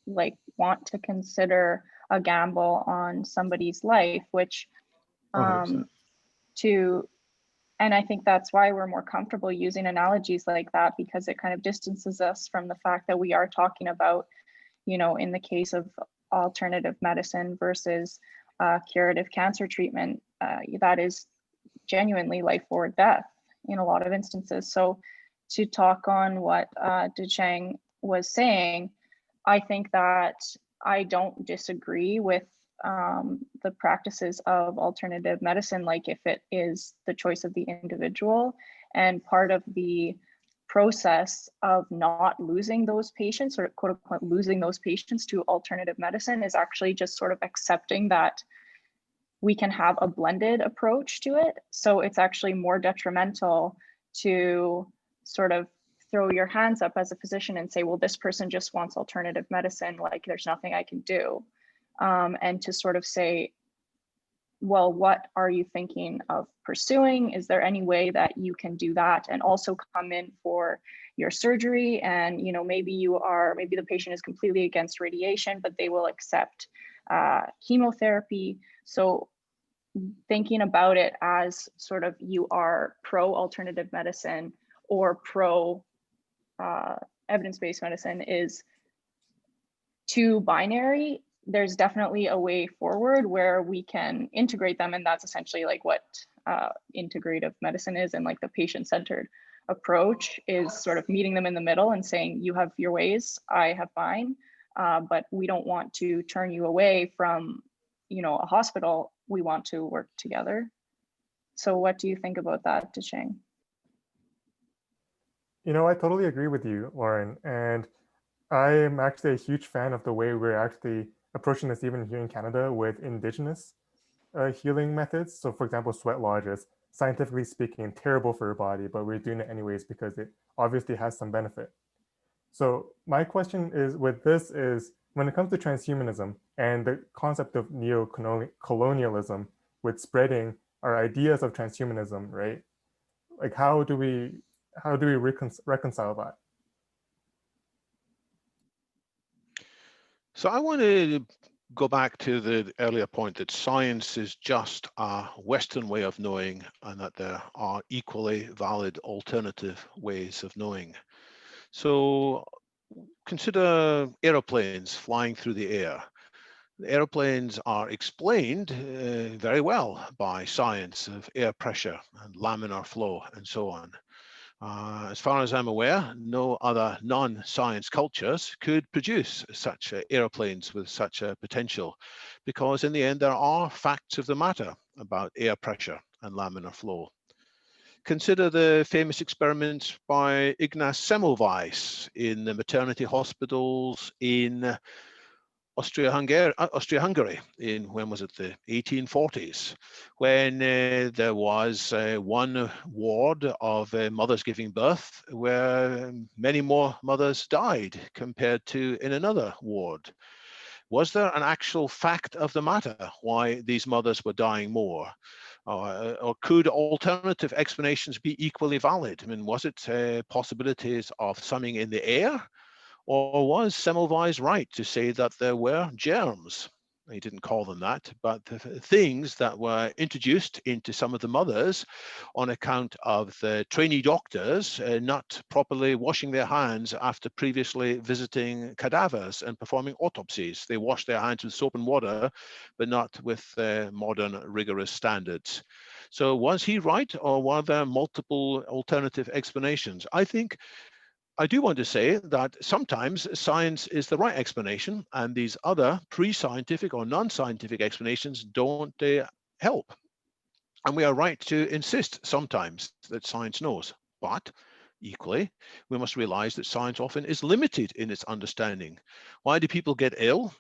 like want to consider a gamble on somebody's life, which and I think that's why we're more comfortable using analogies like that, because it kind of distances us from the fact that we are talking about, you know, in the case of alternative medicine versus curative cancer treatment, that is genuinely life or death in a lot of instances. So to talk on what Decheng was saying, I think that I don't disagree with the practices of alternative medicine, like if it is the choice of the individual. And part of the process of not losing those patients, or quote unquote losing those patients to alternative medicine, is actually just sort of accepting that we can have a blended approach to it. So it's actually more detrimental to sort of throw your hands up as a physician and say, well, this person just wants alternative medicine, like there's nothing I can do. And to sort of say, well, what are you thinking of pursuing? Is there any way that you can do that and also come in for your surgery? And, you know, maybe the patient is completely against radiation, but they will accept chemotherapy. So thinking about it as sort of you are pro alternative medicine or pro evidence-based medicine is too binary. There's definitely a way forward where we can integrate them, and that's essentially like what integrative medicine is, and like the patient-centered approach is sort of meeting them in the middle and saying, you have your ways, I have mine, but we don't want to turn you away from, you know, a hospital. We want to work together. So what do you think about that, Decheng? You know, I totally agree with you, Lauren, and I am actually a huge fan of the way we're actually approaching this even here in Canada with Indigenous healing methods. So for example, sweat lodges, scientifically speaking, terrible for your body, but we're doing it anyways because it obviously has some benefit. So my question is with this is, when it comes to transhumanism and the concept of neo-colonialism with spreading our ideas of transhumanism, right? Like how do we reconcile that? So I want to go back to the earlier point that science is just a Western way of knowing, and that there are equally valid alternative ways of knowing. So consider aeroplanes flying through the air. The aeroplanes are explained very well by science of air pressure and laminar flow and so on. As far as I'm aware, no other non-science cultures could produce such airplanes with such a potential, because in the end there are facts of the matter about air pressure and laminar flow. Consider the famous experiments by Ignaz Semmelweis in the maternity hospitals in Austria-Hungary in, when was it, the 1840s, when there was one ward of mothers giving birth where many more mothers died compared to in another ward. Was there an actual fact of the matter why these mothers were dying more? Or could alternative explanations be equally valid? I mean, was it possibilities of something in the air? Or was Semmelweis right to say that there were germs? He didn't call them that, but the things that were introduced into some of the mothers on account of the trainee doctors not properly washing their hands after previously visiting cadavers and performing autopsies. They washed their hands with soap and water, but not with modern rigorous standards. So was he right, or were there multiple alternative explanations? I think I do want to say that sometimes science is the right explanation, and these other pre-scientific or non-scientific explanations don't help. And we are right to insist sometimes that science knows. But equally, we must realize that science often is limited in its understanding. Why do people get ill?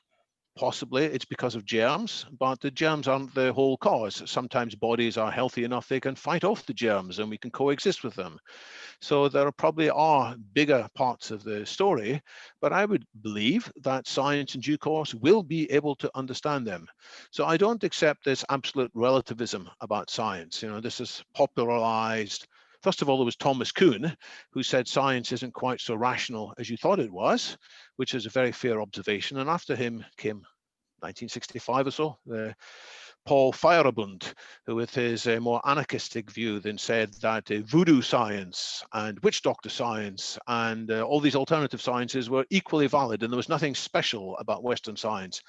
Possibly it's because of germs, but the germs aren't the whole cause. Sometimes bodies are healthy enough they can fight off the germs and we can coexist with them. So there probably are bigger parts of the story, but I would believe that science in due course will be able to understand them. So I don't accept this absolute relativism about science. You know, this is popularized. First of all, there was Thomas Kuhn, who said science isn't quite so rational as you thought it was, which is a very fair observation. And after him came 1965 or so, Paul Feyerabend, who with his more anarchistic view then said that voodoo science and witch doctor science and all these alternative sciences were equally valid and there was nothing special about Western science.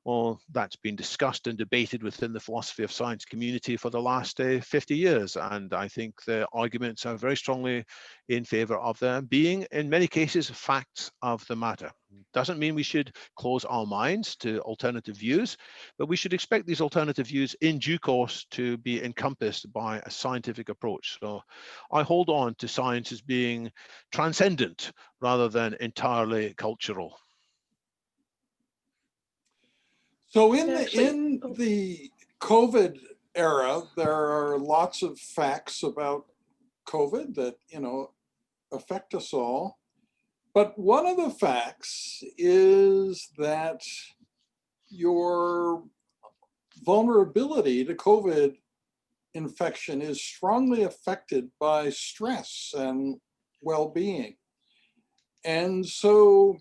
Well, that's been discussed and debated within the philosophy of science community for the last 50 years. And I think the arguments are very strongly in favor of there being, in many cases, facts of the matter. Doesn't mean we should close our minds to alternative views, but we should expect these alternative views in due course to be encompassed by a scientific approach. So I hold on to science as being transcendent rather than entirely cultural. So in the COVID era, there are lots of facts about COVID that, you know, affect us all. But one of the facts is that your vulnerability to COVID infection is strongly affected by stress and well-being. And so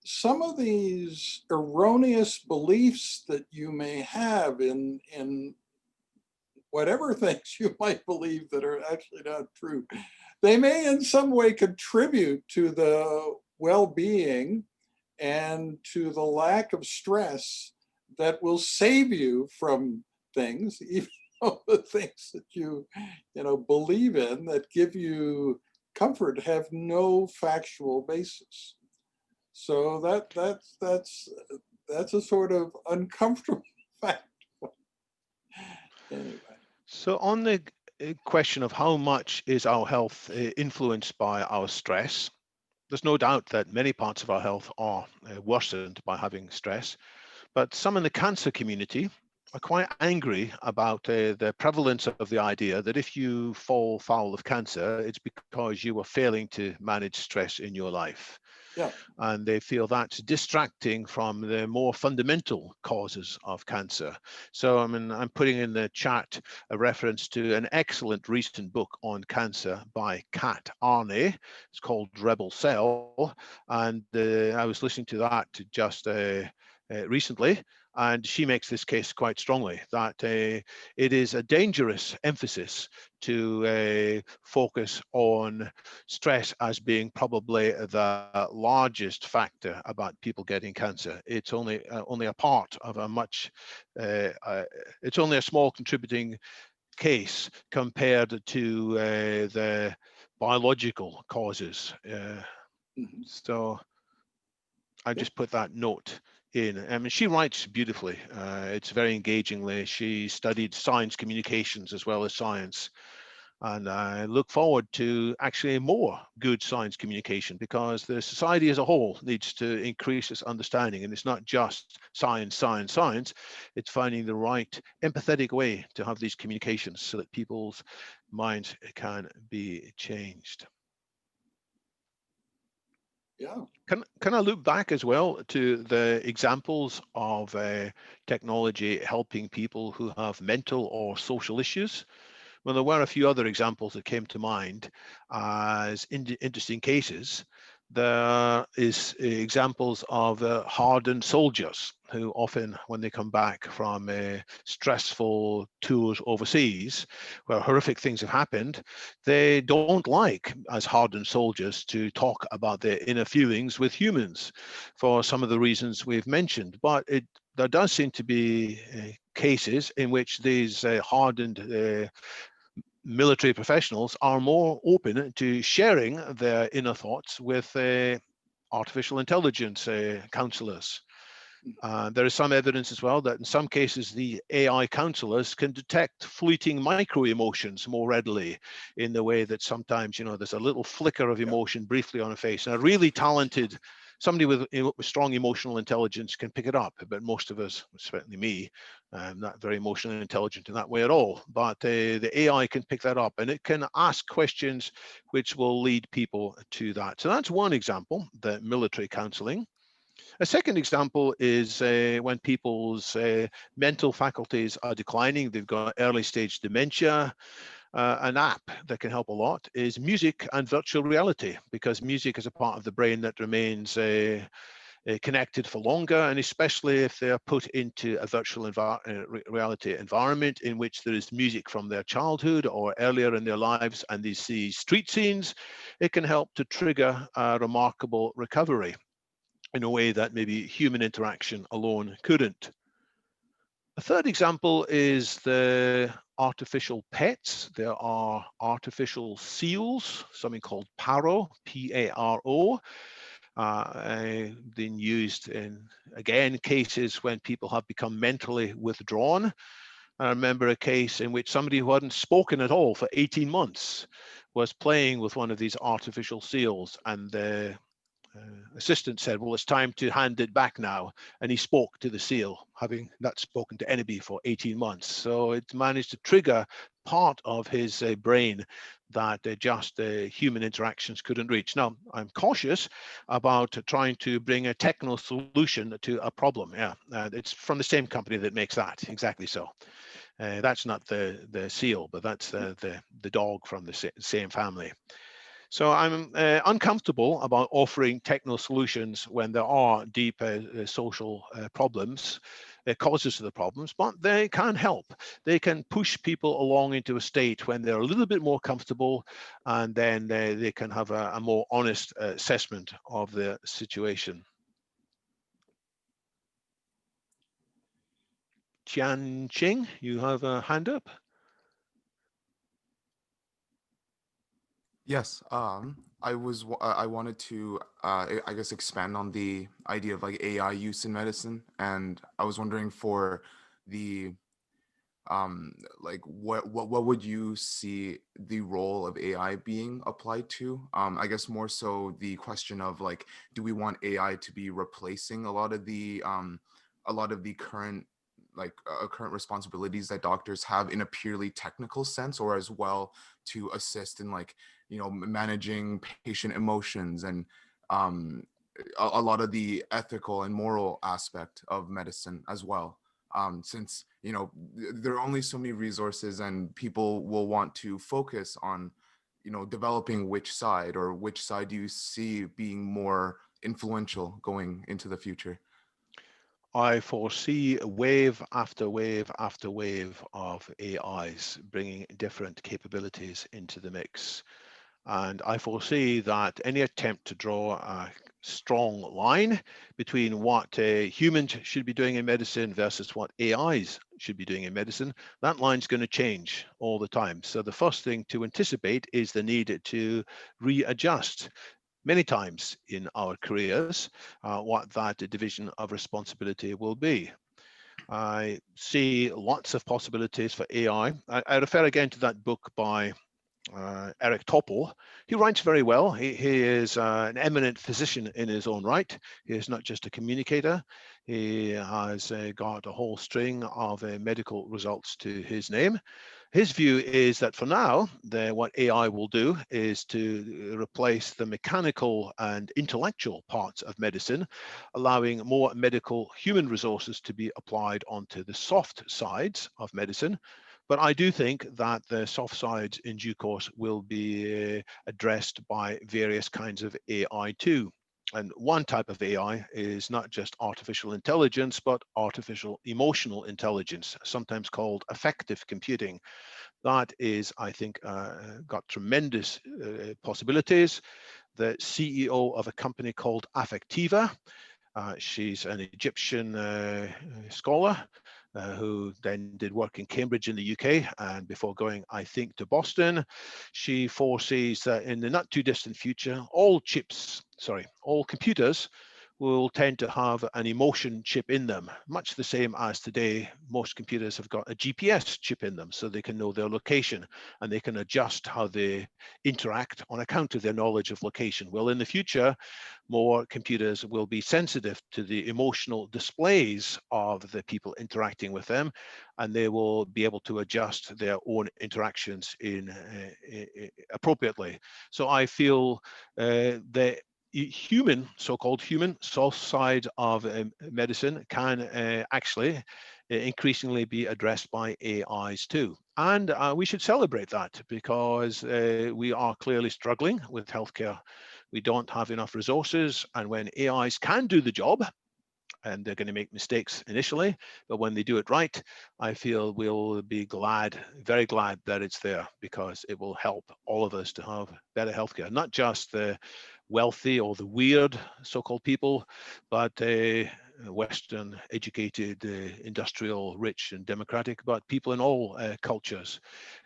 some of these erroneous beliefs that you may have in whatever things you might believe that are actually not true, they may in some way contribute to the well-being and to the lack of stress that will save you from things, even though the things that you believe in that give you comfort have no factual basis. So that's a sort of uncomfortable fact. Anyway. So on the question of how much is our health influenced by our stress, there's no doubt that many parts of our health are worsened by having stress, but some in the cancer community are quite angry about the prevalence of the idea that if you fall foul of cancer, it's because you were failing to manage stress in your life. Yeah. And they feel that's distracting from the more fundamental causes of cancer. So I mean, I'm putting in the chat a reference to an excellent recent book on cancer by Kat Arney. It's called Rebel Cell. And I was listening to that just recently. And she makes this case quite strongly that it is a dangerous emphasis to focus on stress as being probably the largest factor about people getting cancer. It's only a part of a much, it's only a small contributing case compared to the biological causes. So I just put that note in. I mean, she writes beautifully. It's very engagingly. She studied science communications as well as science. And I look forward to actually more good science communication because the society as a whole needs to increase its understanding. And it's not just science, science, science. It's finding the right empathetic way to have these communications so that people's minds can be changed. Yeah. Can I look back as well to the examples of technology helping people who have mental or social issues? Well, there were a few other examples that came to mind as interesting cases. There is examples of hardened soldiers who often, when they come back from stressful tours overseas, where horrific things have happened, they don't like, as hardened soldiers, to talk about their inner feelings with humans for some of the reasons we've mentioned. But there does seem to be cases in which these hardened military professionals are more open to sharing their inner thoughts with artificial intelligence counselors. There is some evidence as well that in some cases the AI counselors can detect fleeting micro emotions more readily, in the way that sometimes, you know, there's a little flicker of emotion briefly on a face, and a really talented somebody with strong emotional intelligence can pick it up, but most of us, certainly me, not very emotionally intelligent in that way at all. But the AI can pick that up, and it can ask questions which will lead people to that. So that's one example, the military counseling. A second example is when people's mental faculties are declining, they've got early stage dementia. An app that can help a lot is music and virtual reality, because music is a part of the brain that remains connected for longer, and especially if they are put into a virtual reality environment in which there is music from their childhood or earlier in their lives, and they see street scenes, it can help to trigger a remarkable recovery in a way that maybe human interaction alone couldn't. A third example is the artificial pets. There are artificial seals, something called Paro, P-A-R-O, been used in, again, cases when people have become mentally withdrawn. I remember a case in which somebody who hadn't spoken at all for 18 months was playing with one of these artificial seals, and the assistant said, well, it's time to hand it back now. And he spoke to the seal, having not spoken to anybody for 18 months. So it managed to trigger part of his brain that just human interactions couldn't reach. Now, I'm cautious about trying to bring a techno solution to a problem. Yeah, it's from the same company that makes that, exactly so. That's not the seal, but that's the dog from the same family. So I'm uncomfortable about offering techno solutions when there are deep social problems, causes of the problems, but they can help. They can push people along into a state when they're a little bit more comfortable, and then they can have a more honest assessment of the situation. Jian Qing, you have a hand up? Yes, I wanted to, I guess, expand on the idea of like AI use in medicine, and I was wondering for the, like what would you see the role of AI being applied to? I guess more so the question of like, do we want AI to be replacing a lot of the current current responsibilities that doctors have in a purely technical sense, or as well to assist in like, you know, managing patient emotions and a lot of the ethical and moral aspect of medicine as well, since, you know, there are only so many resources and people will want to focus on, you know, developing which side, or which side do you see being more influential going into the future? I foresee wave after wave after wave of AIs bringing different capabilities into the mix. And I foresee that any attempt to draw a strong line between what humans should be doing in medicine versus what AIs should be doing in medicine, that line's going to change all the time. So the first thing to anticipate is the need to readjust many times in our careers what that division of responsibility will be. I see lots of possibilities for AI. I refer again to that book by Eric Topol. He writes very well. He is an eminent physician in his own right. He is not just a communicator. He has got a whole string of medical results to his name. His view is that for now, what AI will do is to replace the mechanical and intellectual parts of medicine, allowing more medical human resources to be applied onto the soft sides of medicine. But I do think that the soft sides in due course will be addressed by various kinds of AI too. And one type of AI is not just artificial intelligence, but artificial emotional intelligence, sometimes called affective computing. That is, I think, got tremendous possibilities. The CEO of a company called Affectiva, she's an Egyptian scholar, who then did work in Cambridge in the UK, and before going, I think, to Boston. She foresees that in the not too distant future, all computers will tend to have an emotion chip in them, much the same as today most computers have got a GPS chip in them, so they can know their location and they can adjust how they interact on account of their knowledge of location. Well, in the future, more computers will be sensitive to the emotional displays of the people interacting with them, and they will be able to adjust their own interactions appropriately. So I feel that human, so-called human soft side of medicine can actually increasingly be addressed by AIs too. And we should celebrate that, because we are clearly struggling with healthcare. We don't have enough resources, and when AIs can do the job, and they're going to make mistakes initially, but when they do it right, I feel we'll be glad, very glad that it's there, because it will help all of us to have better healthcare, not just the wealthy or the weird so-called people, but Western educated, industrial, rich and democratic, but people in all cultures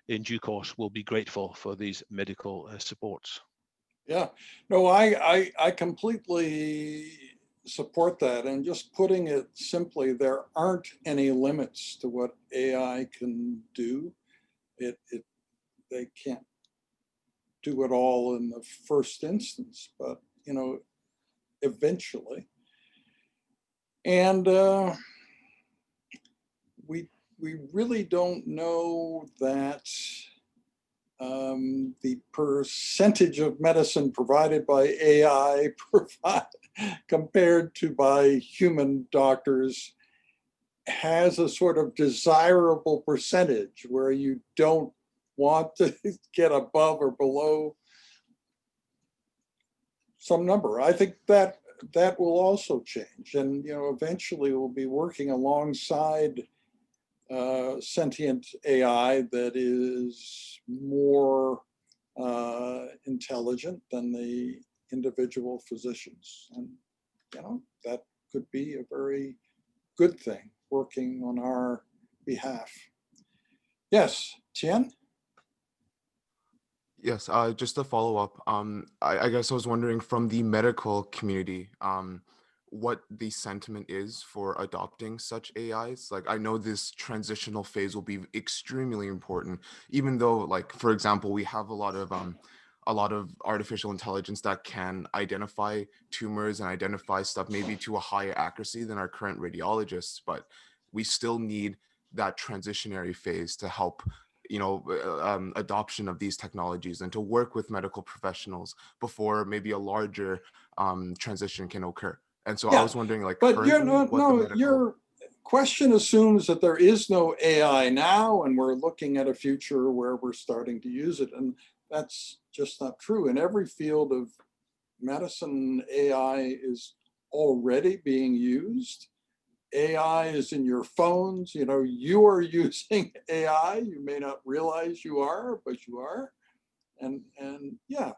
in due course will be grateful for these medical supports. Yeah, no, I completely support that. And just putting it simply, there aren't any limits to what AI can do. They can't do it all in the first instance, but eventually. And we really don't know that the percentage of medicine provided by AI compared to by human doctors has a sort of desirable percentage where you don't want to get above or below some number. I think that will also change, and eventually we'll be working alongside sentient AI that is more intelligent than the individual physicians, and that could be a very good thing working on our behalf. Yes, Tien? Yes, just to follow up, I guess I was wondering from the medical community, what the sentiment is for adopting such AIs. Like, I know this transitional phase will be extremely important, even though, like, for example, we have a lot of artificial intelligence that can identify tumors and identify stuff maybe to a higher accuracy than our current radiologists, but we still need that transitionary phase to help adoption of these technologies and to work with medical professionals before maybe a larger transition can occur. And so I was wondering, like, but your question assumes that there is no AI now, and we're looking at a future where we're starting to use it, and that's just not true. In every field of medicine, AI is already being used. AI is in your phones. You are using AI. You may not realize you are, but you are. And yeah.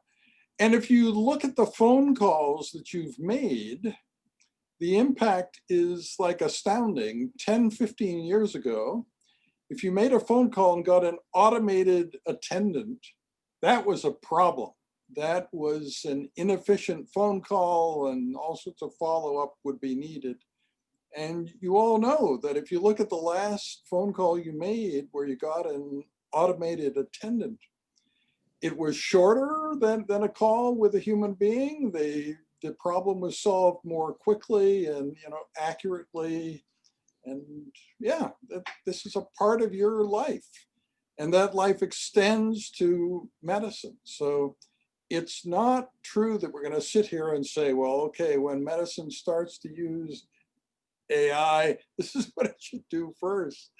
And if you look at the phone calls that you've made, the impact is like astounding. 10, 15 years ago, if you made a phone call and got an automated attendant, that was a problem. That was an inefficient phone call, and all sorts of follow-up would be needed. And you all know that if you look at the last phone call you made where you got an automated attendant, it was shorter than a call with a human being. The problem was solved more quickly and accurately. And yeah, this is a part of your life. And that life extends to medicine. So it's not true that we're going to sit here and say, well, okay, when medicine starts to use AI, this is what it should do first.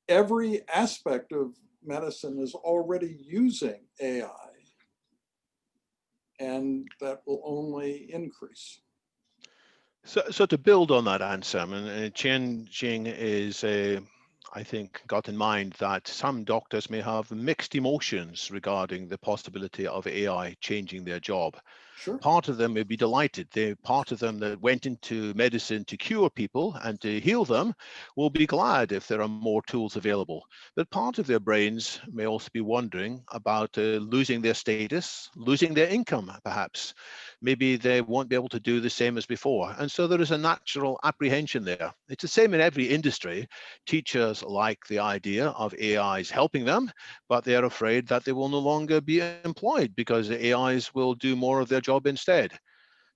Every aspect of medicine is already using AI, and that will only increase. So to build on that answer, Chen Jing is, I think, got in mind that some doctors may have mixed emotions regarding the possibility of AI changing their job. Sure. Part of them may be delighted. Part of them that went into medicine to cure people and to heal them will be glad if there are more tools available. But part of their brains may also be wondering about losing their status, losing their income, perhaps. Maybe they won't be able to do the same as before. And so there is a natural apprehension there. It's the same in every industry. Teachers like the idea of AIs helping them, but they're afraid that they will no longer be employed because the AIs will do more of their job instead.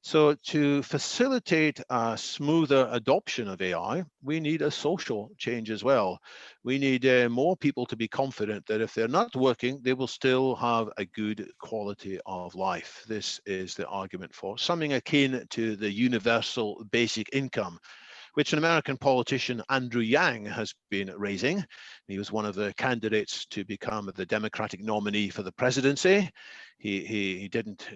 So to facilitate a smoother adoption of AI, we need a social change as well. We need more people to be confident that if they're not working, they will still have a good quality of life. This is the argument for something akin to the universal basic income, which an American politician, Andrew Yang, has been raising. He was one of the candidates to become the Democratic nominee for the presidency. He didn't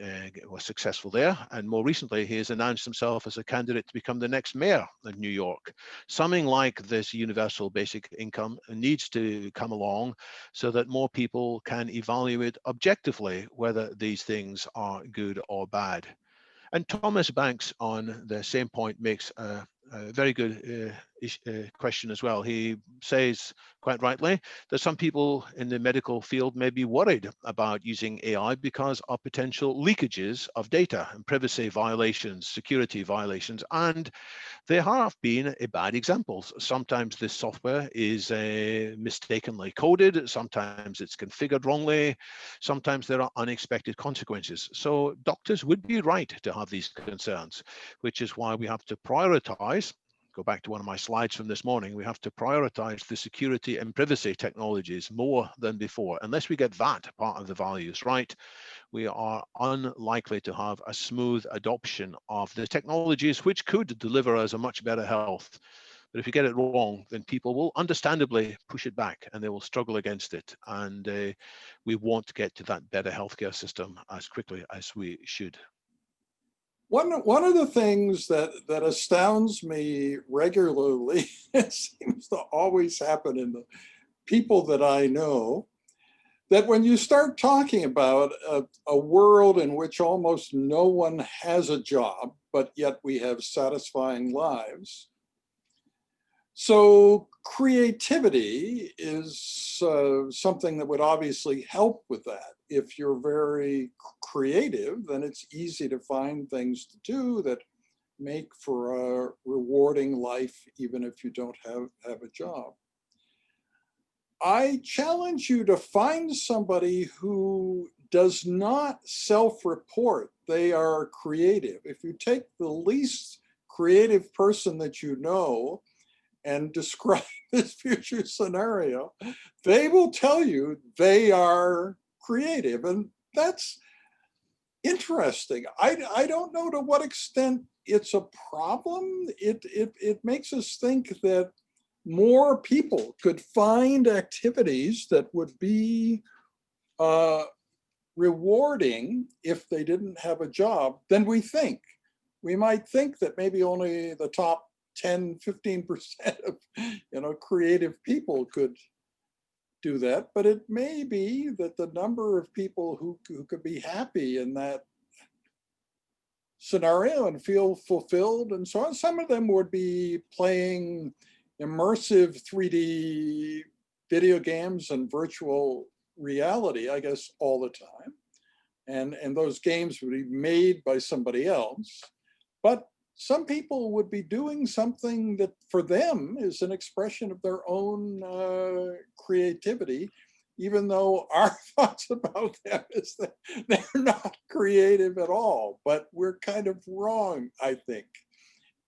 was successful there. And more recently, he has announced himself as a candidate to become the next mayor of New York. Something like this universal basic income needs to come along so that more people can evaluate objectively whether these things are good or bad. And Thomas Banks, on the same point, makes a very good question as well. He says, quite rightly, that some people in the medical field may be worried about using AI because of potential leakages of data and privacy violations, security violations, and there have been bad examples. Sometimes this software is mistakenly coded, sometimes it's configured wrongly, sometimes there are unexpected consequences. So doctors would be right to have these concerns, which is why we have to prioritize. Go back to one of my slides from this morning, we have to prioritize the security and privacy technologies more than before. Unless we get that part of the values right, we are unlikely to have a smooth adoption of the technologies which could deliver us a much better health. But if we get it wrong, then people will understandably push it back and they will struggle against it. And we won't get to that better healthcare system as quickly as we should. One of the things that astounds me regularly, it seems to always happen in the people that I know, that when you start talking about a world in which almost no one has a job, but yet we have satisfying lives. So creativity is something that would obviously help with that. If you're very creative, then it's easy to find things to do that make for a rewarding life, even if you don't have a job. I challenge you to find somebody who does not self-report they are creative. If you take the least creative person that you know and describe this future scenario, they will tell you they are creative. And that's interesting. I don't know to what extent it's a problem. It makes us think that more people could find activities that would be rewarding if they didn't have a job than we think. We might think that maybe only the top 10, 15% of creative people could do that, but it may be that the number of people who could be happy in that scenario and feel fulfilled and so on, some of them would be playing immersive 3D video games and virtual reality, I guess, all the time. And those games would be made by somebody else. But some people would be doing something that for them is an expression of their own creativity, even though our thoughts about them is that they're not creative at all. But we're kind of wrong, I think.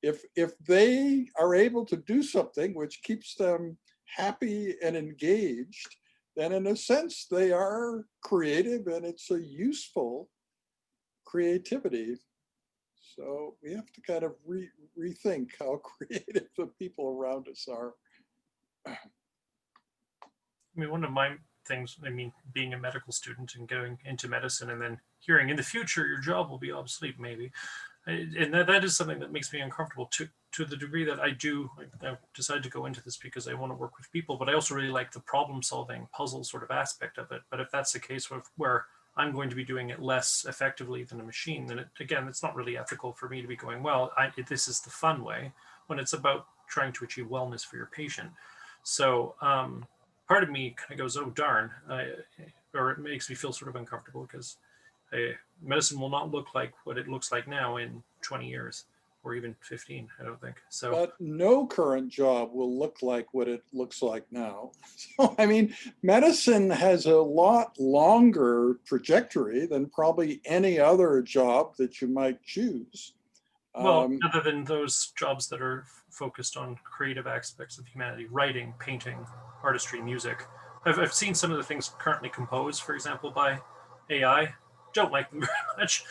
If they are able to do something which keeps them happy and engaged, then in a sense they are creative and it's a useful creativity. So we have to kind of rethink how creative the people around us are. I mean, one of my things, being a medical student and going into medicine and then hearing in the future your job will be obsolete maybe. And that is something that makes me uncomfortable to the degree that I decided to go into this because I want to work with people, but I also really like the problem solving puzzle sort of aspect of it. But if that's the case where I'm going to be doing it less effectively than a machine, then again, it's not really ethical for me to be going, well, this is the fun way, when it's about trying to achieve wellness for your patient. So part of me kind of goes, oh, darn, or it makes me feel sort of uncomfortable, because medicine will not look like what it looks like now in 20 years. Or even 15, I don't think. So, but no current job will look like what it looks like now. So, I mean, medicine has a lot longer trajectory than probably any other job that you might choose. Well, other than those jobs that are focused on creative aspects of humanity, writing, painting, artistry, music. I've seen some of the things currently composed, for example, by AI. Don't like them very much,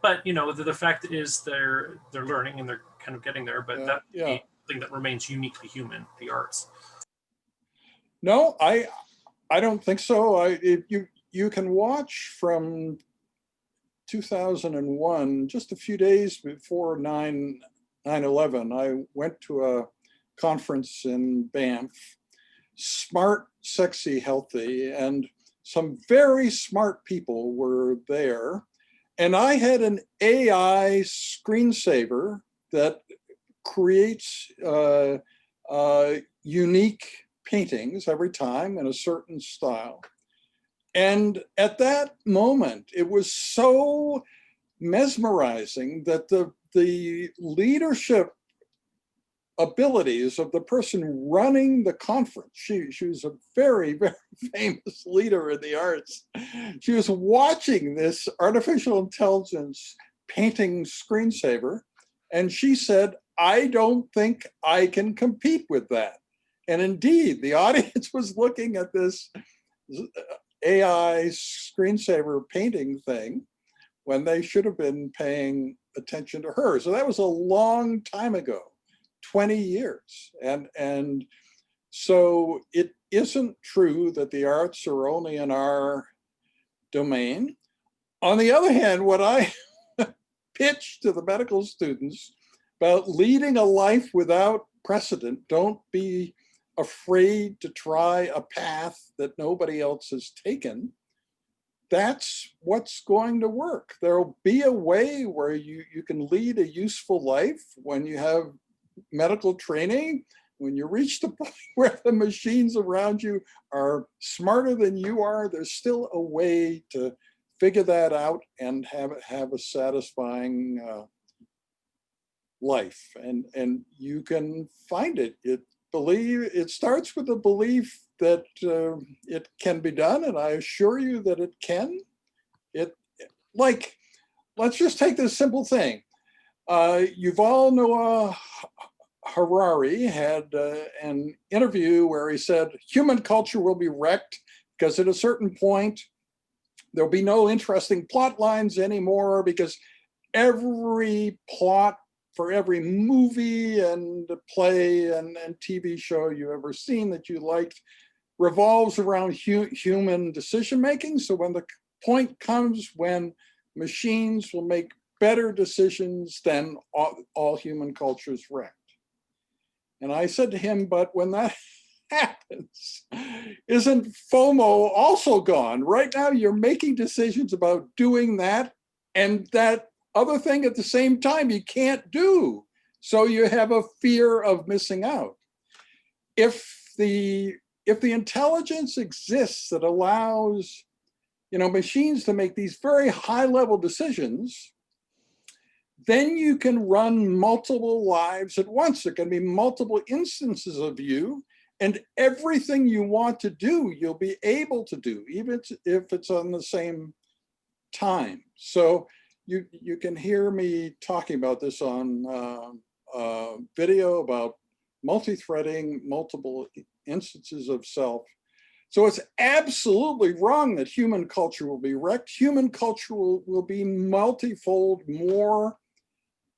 but you know, the fact is they're learning and they're kind of getting there. But that's the thing that remains uniquely human: the arts. No, I don't think so. You can watch from 2001, just a few days before 9/11. I went to a conference in Banff, Smart, Sexy, Healthy, and some very smart people were there. And I had an AI screensaver that creates unique paintings every time in a certain style. And at that moment, it was so mesmerizing that the leadership abilities of the person running the conference. She was a very, very famous leader in the arts. She was watching this artificial intelligence painting screensaver, and she said, I don't think I can compete with that. And indeed, the audience was looking at this AI screensaver painting thing when they should have been paying attention to her. So that was a long time ago. 20 years. And so it isn't true that the arts are only in our domain. On the other hand, what I pitch to the medical students about leading a life without precedent, don't be afraid to try a path that nobody else has taken. That's what's going to work. There'll be a way where you can lead a useful life when you have medical training. When you reach the point where the machines around you are smarter than you are, there's still a way to figure that out and have a satisfying life. And you can find it. It starts with the belief that it can be done, and I assure you that it can. Let's just take this simple thing. Yuval Noah Harari had an interview where he said, human culture will be wrecked because at a certain point, there'll be no interesting plot lines anymore, because every plot for every movie and play and TV show you ever seen that you liked revolves around human decision-making. So when the point comes when machines will make better decisions, then all human culture is wrecked. And I said to him, but when that happens, isn't FOMO also gone? Right now, you're making decisions about doing that and that other thing at the same time you can't do. So you have a fear of missing out. If the intelligence exists that allows, machines to make these very high-level decisions, then you can run multiple lives at once. There can be multiple instances of you, and everything you want to do, you'll be able to do, even if it's on the same time. So you can hear me talking about this on video about multi-threading, multiple instances of self. So it's absolutely wrong that human culture will be wrecked. Human culture will be multifold more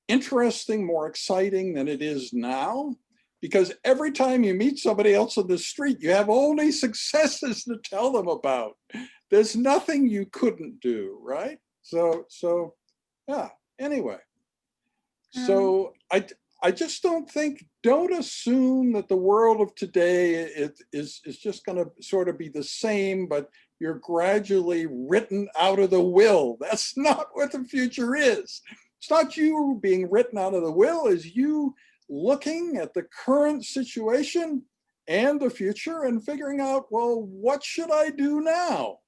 interesting, more exciting than it is now, because every time you meet somebody else on the street, you have only successes to tell them about. There's nothing you couldn't do, right? So yeah, anyway. So I just don't assume that the world of today is just going to sort of be the same, but you're gradually written out of the will. That's not what the future is. It's not you being written out of the will, it's you looking at the current situation and the future and figuring out, well, what should I do now?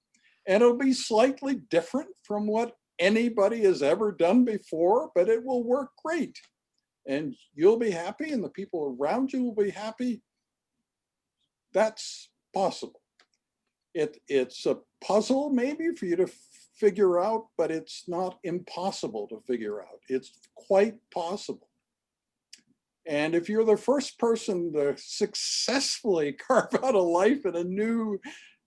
And it'll be slightly different from what anybody has ever done before, but it will work great. And you'll be happy and the people around you will be happy. That's possible. It's a puzzle maybe for you to figure out, but it's not impossible to figure out. It's quite possible. And if you're the first person to successfully carve out a life in a new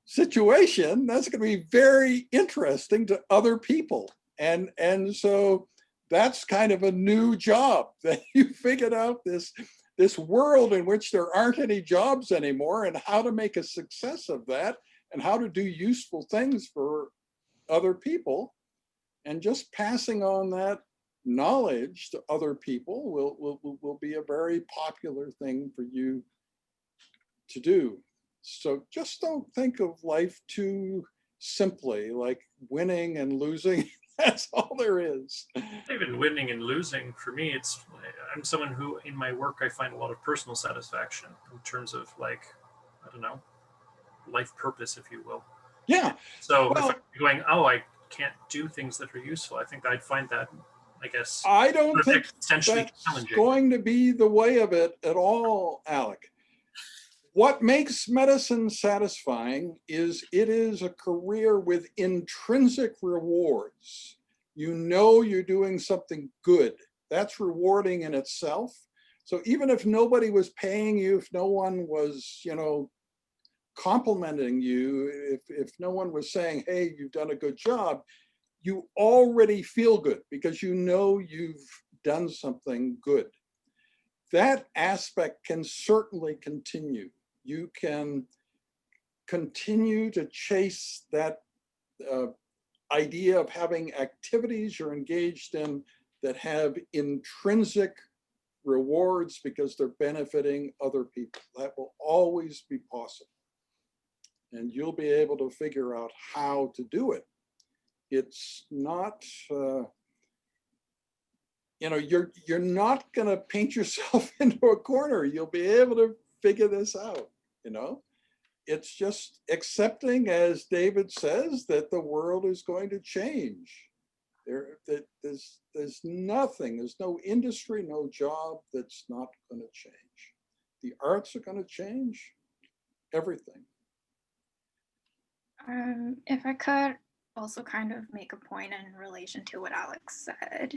situation, that's going to be very interesting to other people. And so that's kind of a new job, that you figured out this world in which there aren't any jobs anymore, and how to make a success of that, and how to do useful things for other people. And just passing on that knowledge to other people will be a very popular thing for you to do. So just don't think of life too simply, like winning and losing. That's all there is. Even winning and losing, for me, I'm someone who in my work I find a lot of personal satisfaction in terms of, like, I don't know, life purpose, if you will. Yeah. So if I'm going, oh, I can't do things that are useful, I think I'd find that, I guess, I don't think essentially that's challenging. going to be the way of it at all, Alec. What makes medicine satisfying is it is a career with intrinsic rewards. You know you're doing something good. That's rewarding in itself. So even if nobody was paying you, if no one was, complimenting you, if no one was saying, hey, you've done a good job, you already feel good because you know you've done something good. That aspect can certainly continue. You can continue to chase that idea of having activities you're engaged in that have intrinsic rewards because they're benefiting other people. That will always be possible. And you'll be able to figure out how to do it. It's not, you're not going to paint yourself into a corner. You'll be able to figure this out, It's just accepting, as David says, that the world is going to change. There's nothing, there's no industry, no job that's not going to change. The arts are going to change, everything. If I could also kind of make a point in relation to what Alex said.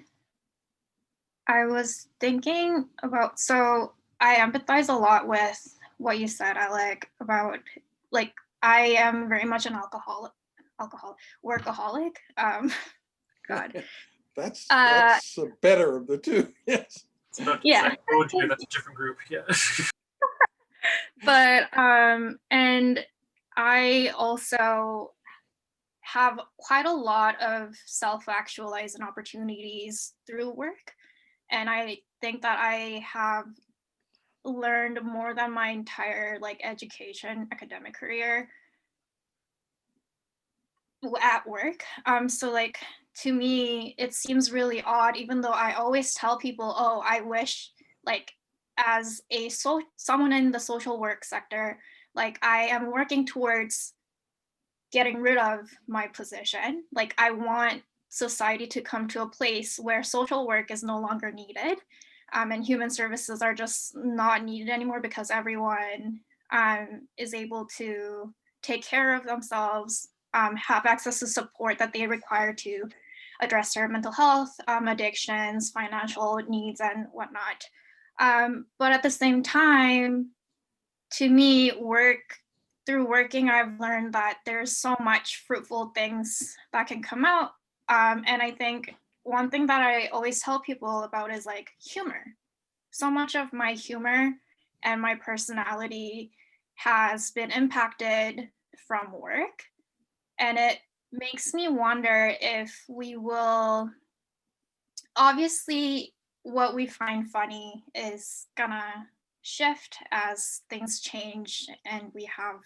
I was thinking about, so I empathize a lot with what you said, Alec, about, like, I am very much an workaholic. God. That's the better of the two, yes. It's not yeah. That's a different group, yeah. But, and I also have quite a lot of self-actualizing opportunities through work. And I think that I have learned more than my entire academic career at work. So to me, it seems really odd, even though I always tell people, oh, I wish as someone in the social work sector, I am working towards getting rid of my position. I want society to come to a place where social work is no longer needed, and human services are just not needed anymore because everyone is able to take care of themselves, have access to support that they require to address their mental health, addictions, financial needs, and whatnot. But at the same time, to me, through working, I've learned that there's so much fruitful things that can come out. And I think one thing that I always tell people about is humor. So much of my humor and my personality has been impacted from work. And it makes me wonder if we will, obviously what we find funny is gonna shift as things change and we have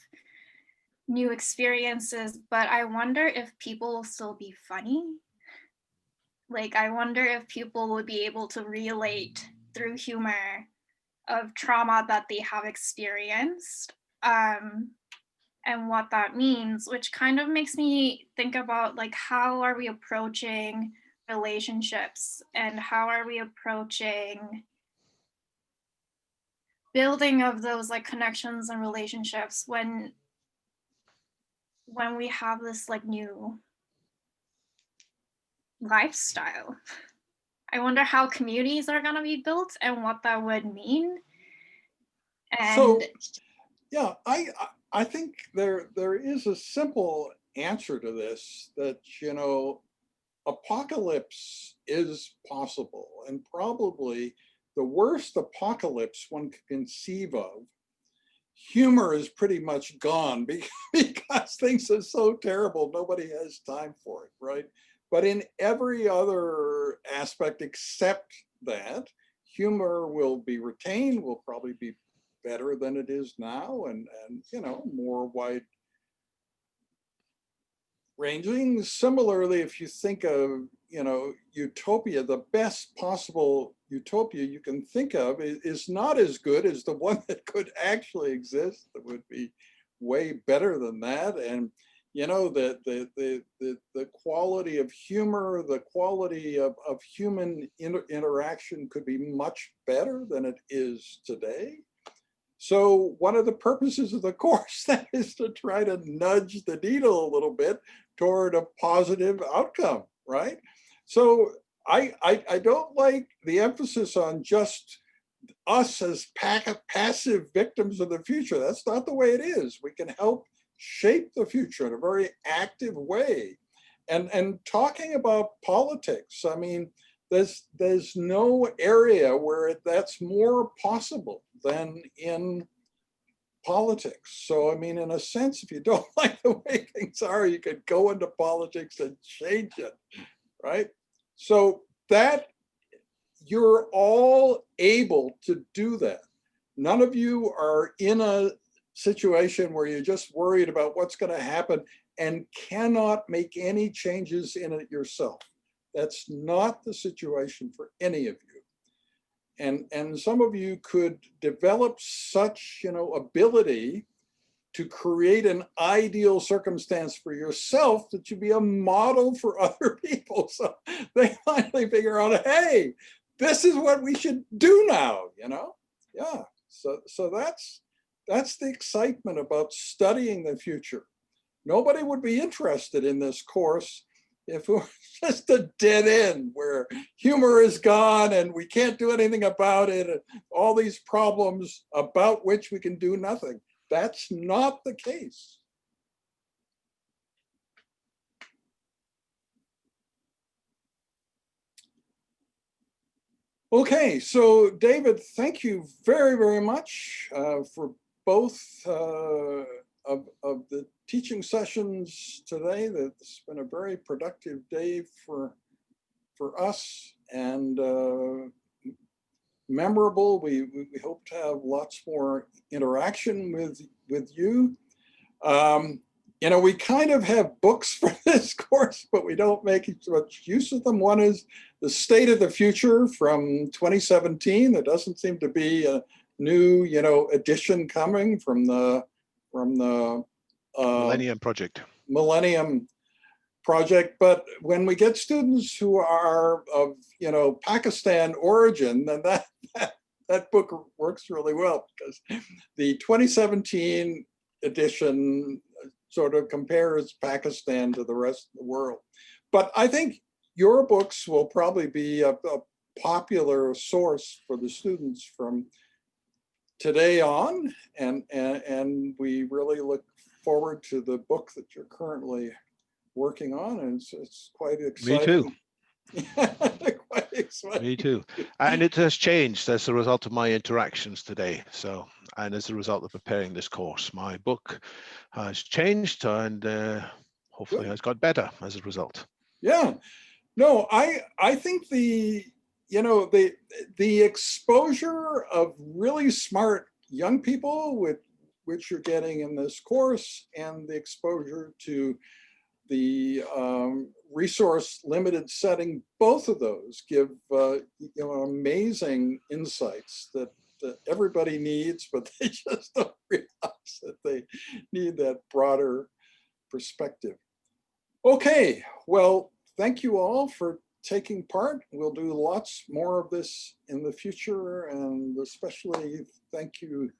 new experiences, but I wonder if people will still be funny. Like, I wonder if people would be able to relate through humor of trauma that they have experienced, and what that means, which kind of makes me think about like, how are we approaching relationships, and how are we approaching building of those like connections and relationships when we have this like new lifestyle. I wonder how communities are going to be built and what that would mean. And So, yeah, I think there is a simple answer to this, that, you know, apocalypse is possible, and probably the worst apocalypse one could conceive of, humor is pretty much gone because things are so terrible, nobody has time for it, right? But in every other aspect except that, humor will be retained, will probably be better than it is now, and you know, more wide ranging. Similarly, if you think of, you know, utopia, the best possible utopia you can think of is not as good as the one that could actually exist. That would be way better than that. And you know, the quality of humor, the quality of human interaction could be much better than it is today. So one of the purposes of the course that is to try to nudge the needle a little bit toward a positive outcome, right? So I don't like the emphasis on just us as passive victims of the future. That's not the way it is. We can help shape the future in a very active way. And talking about politics, I mean, there's no area where that's more possible than in politics. So, I mean, in a sense, if you don't like the way things are, you could go into politics and change it, right? So that you're all able to do that. None of you are in a situation where you're just worried about what's going to happen and cannot make any changes in it yourself. That's not the situation for any of you. And some of you could develop such, you know, ability to create an ideal circumstance for yourself that you be a model for other people. So they finally figure out, hey, this is what we should do now, you know? Yeah, so that's the excitement about studying the future. Nobody would be interested in this course if it was just a dead end where humor is gone and we can't do anything about it, and all these problems about which we can do nothing. That's not the case. Okay, so David, thank you very, very much for both of the teaching sessions today. That's been a very productive day for us, and memorable. We hope to have lots more interaction with you. You know, we kind of have books for this course, but we don't make much use of them. One is The State of the Future from 2017. There doesn't seem to be a new, you know, edition coming from the Millennium Project. Millennium Project. But when we get students who are of, you know, Pakistan origin, then that book works really well, because the 2017 edition sort of compares Pakistan to the rest of the world. But I think your books will probably be a popular source for the students from today on, and we really look forward to the book that you're currently working on, and it's quite exciting. Me too. Quite exciting. Me too. And it has changed as a result of my interactions today. So, and as a result of preparing this course, my book has changed, and hopefully has got better as a result. Yeah. No, I think the exposure of really smart young people with which you're getting in this course and the exposure to the resource limited setting, both of those give amazing insights that everybody needs, but they just don't realize that they need that broader perspective. Okay, well, thank you all for taking part. We'll do lots more of this in the future, and especially thank you,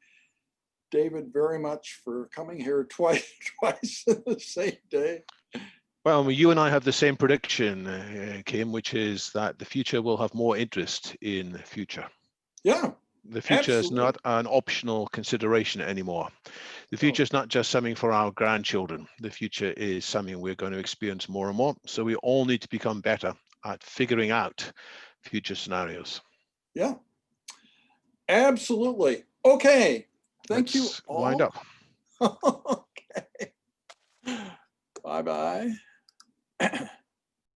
David, very much for coming here twice in the same day. Well, you and I have the same prediction, Kim, which is that the future will have more interest in the future. Yeah. The future Absolutely. is not an optional consideration anymore. The future is not just something for our grandchildren. The future is something we're going to experience more and more. So we all need to become better at figuring out future scenarios. Yeah, absolutely. Okay. Thank you Let's all. wind up. Okay. Bye-bye.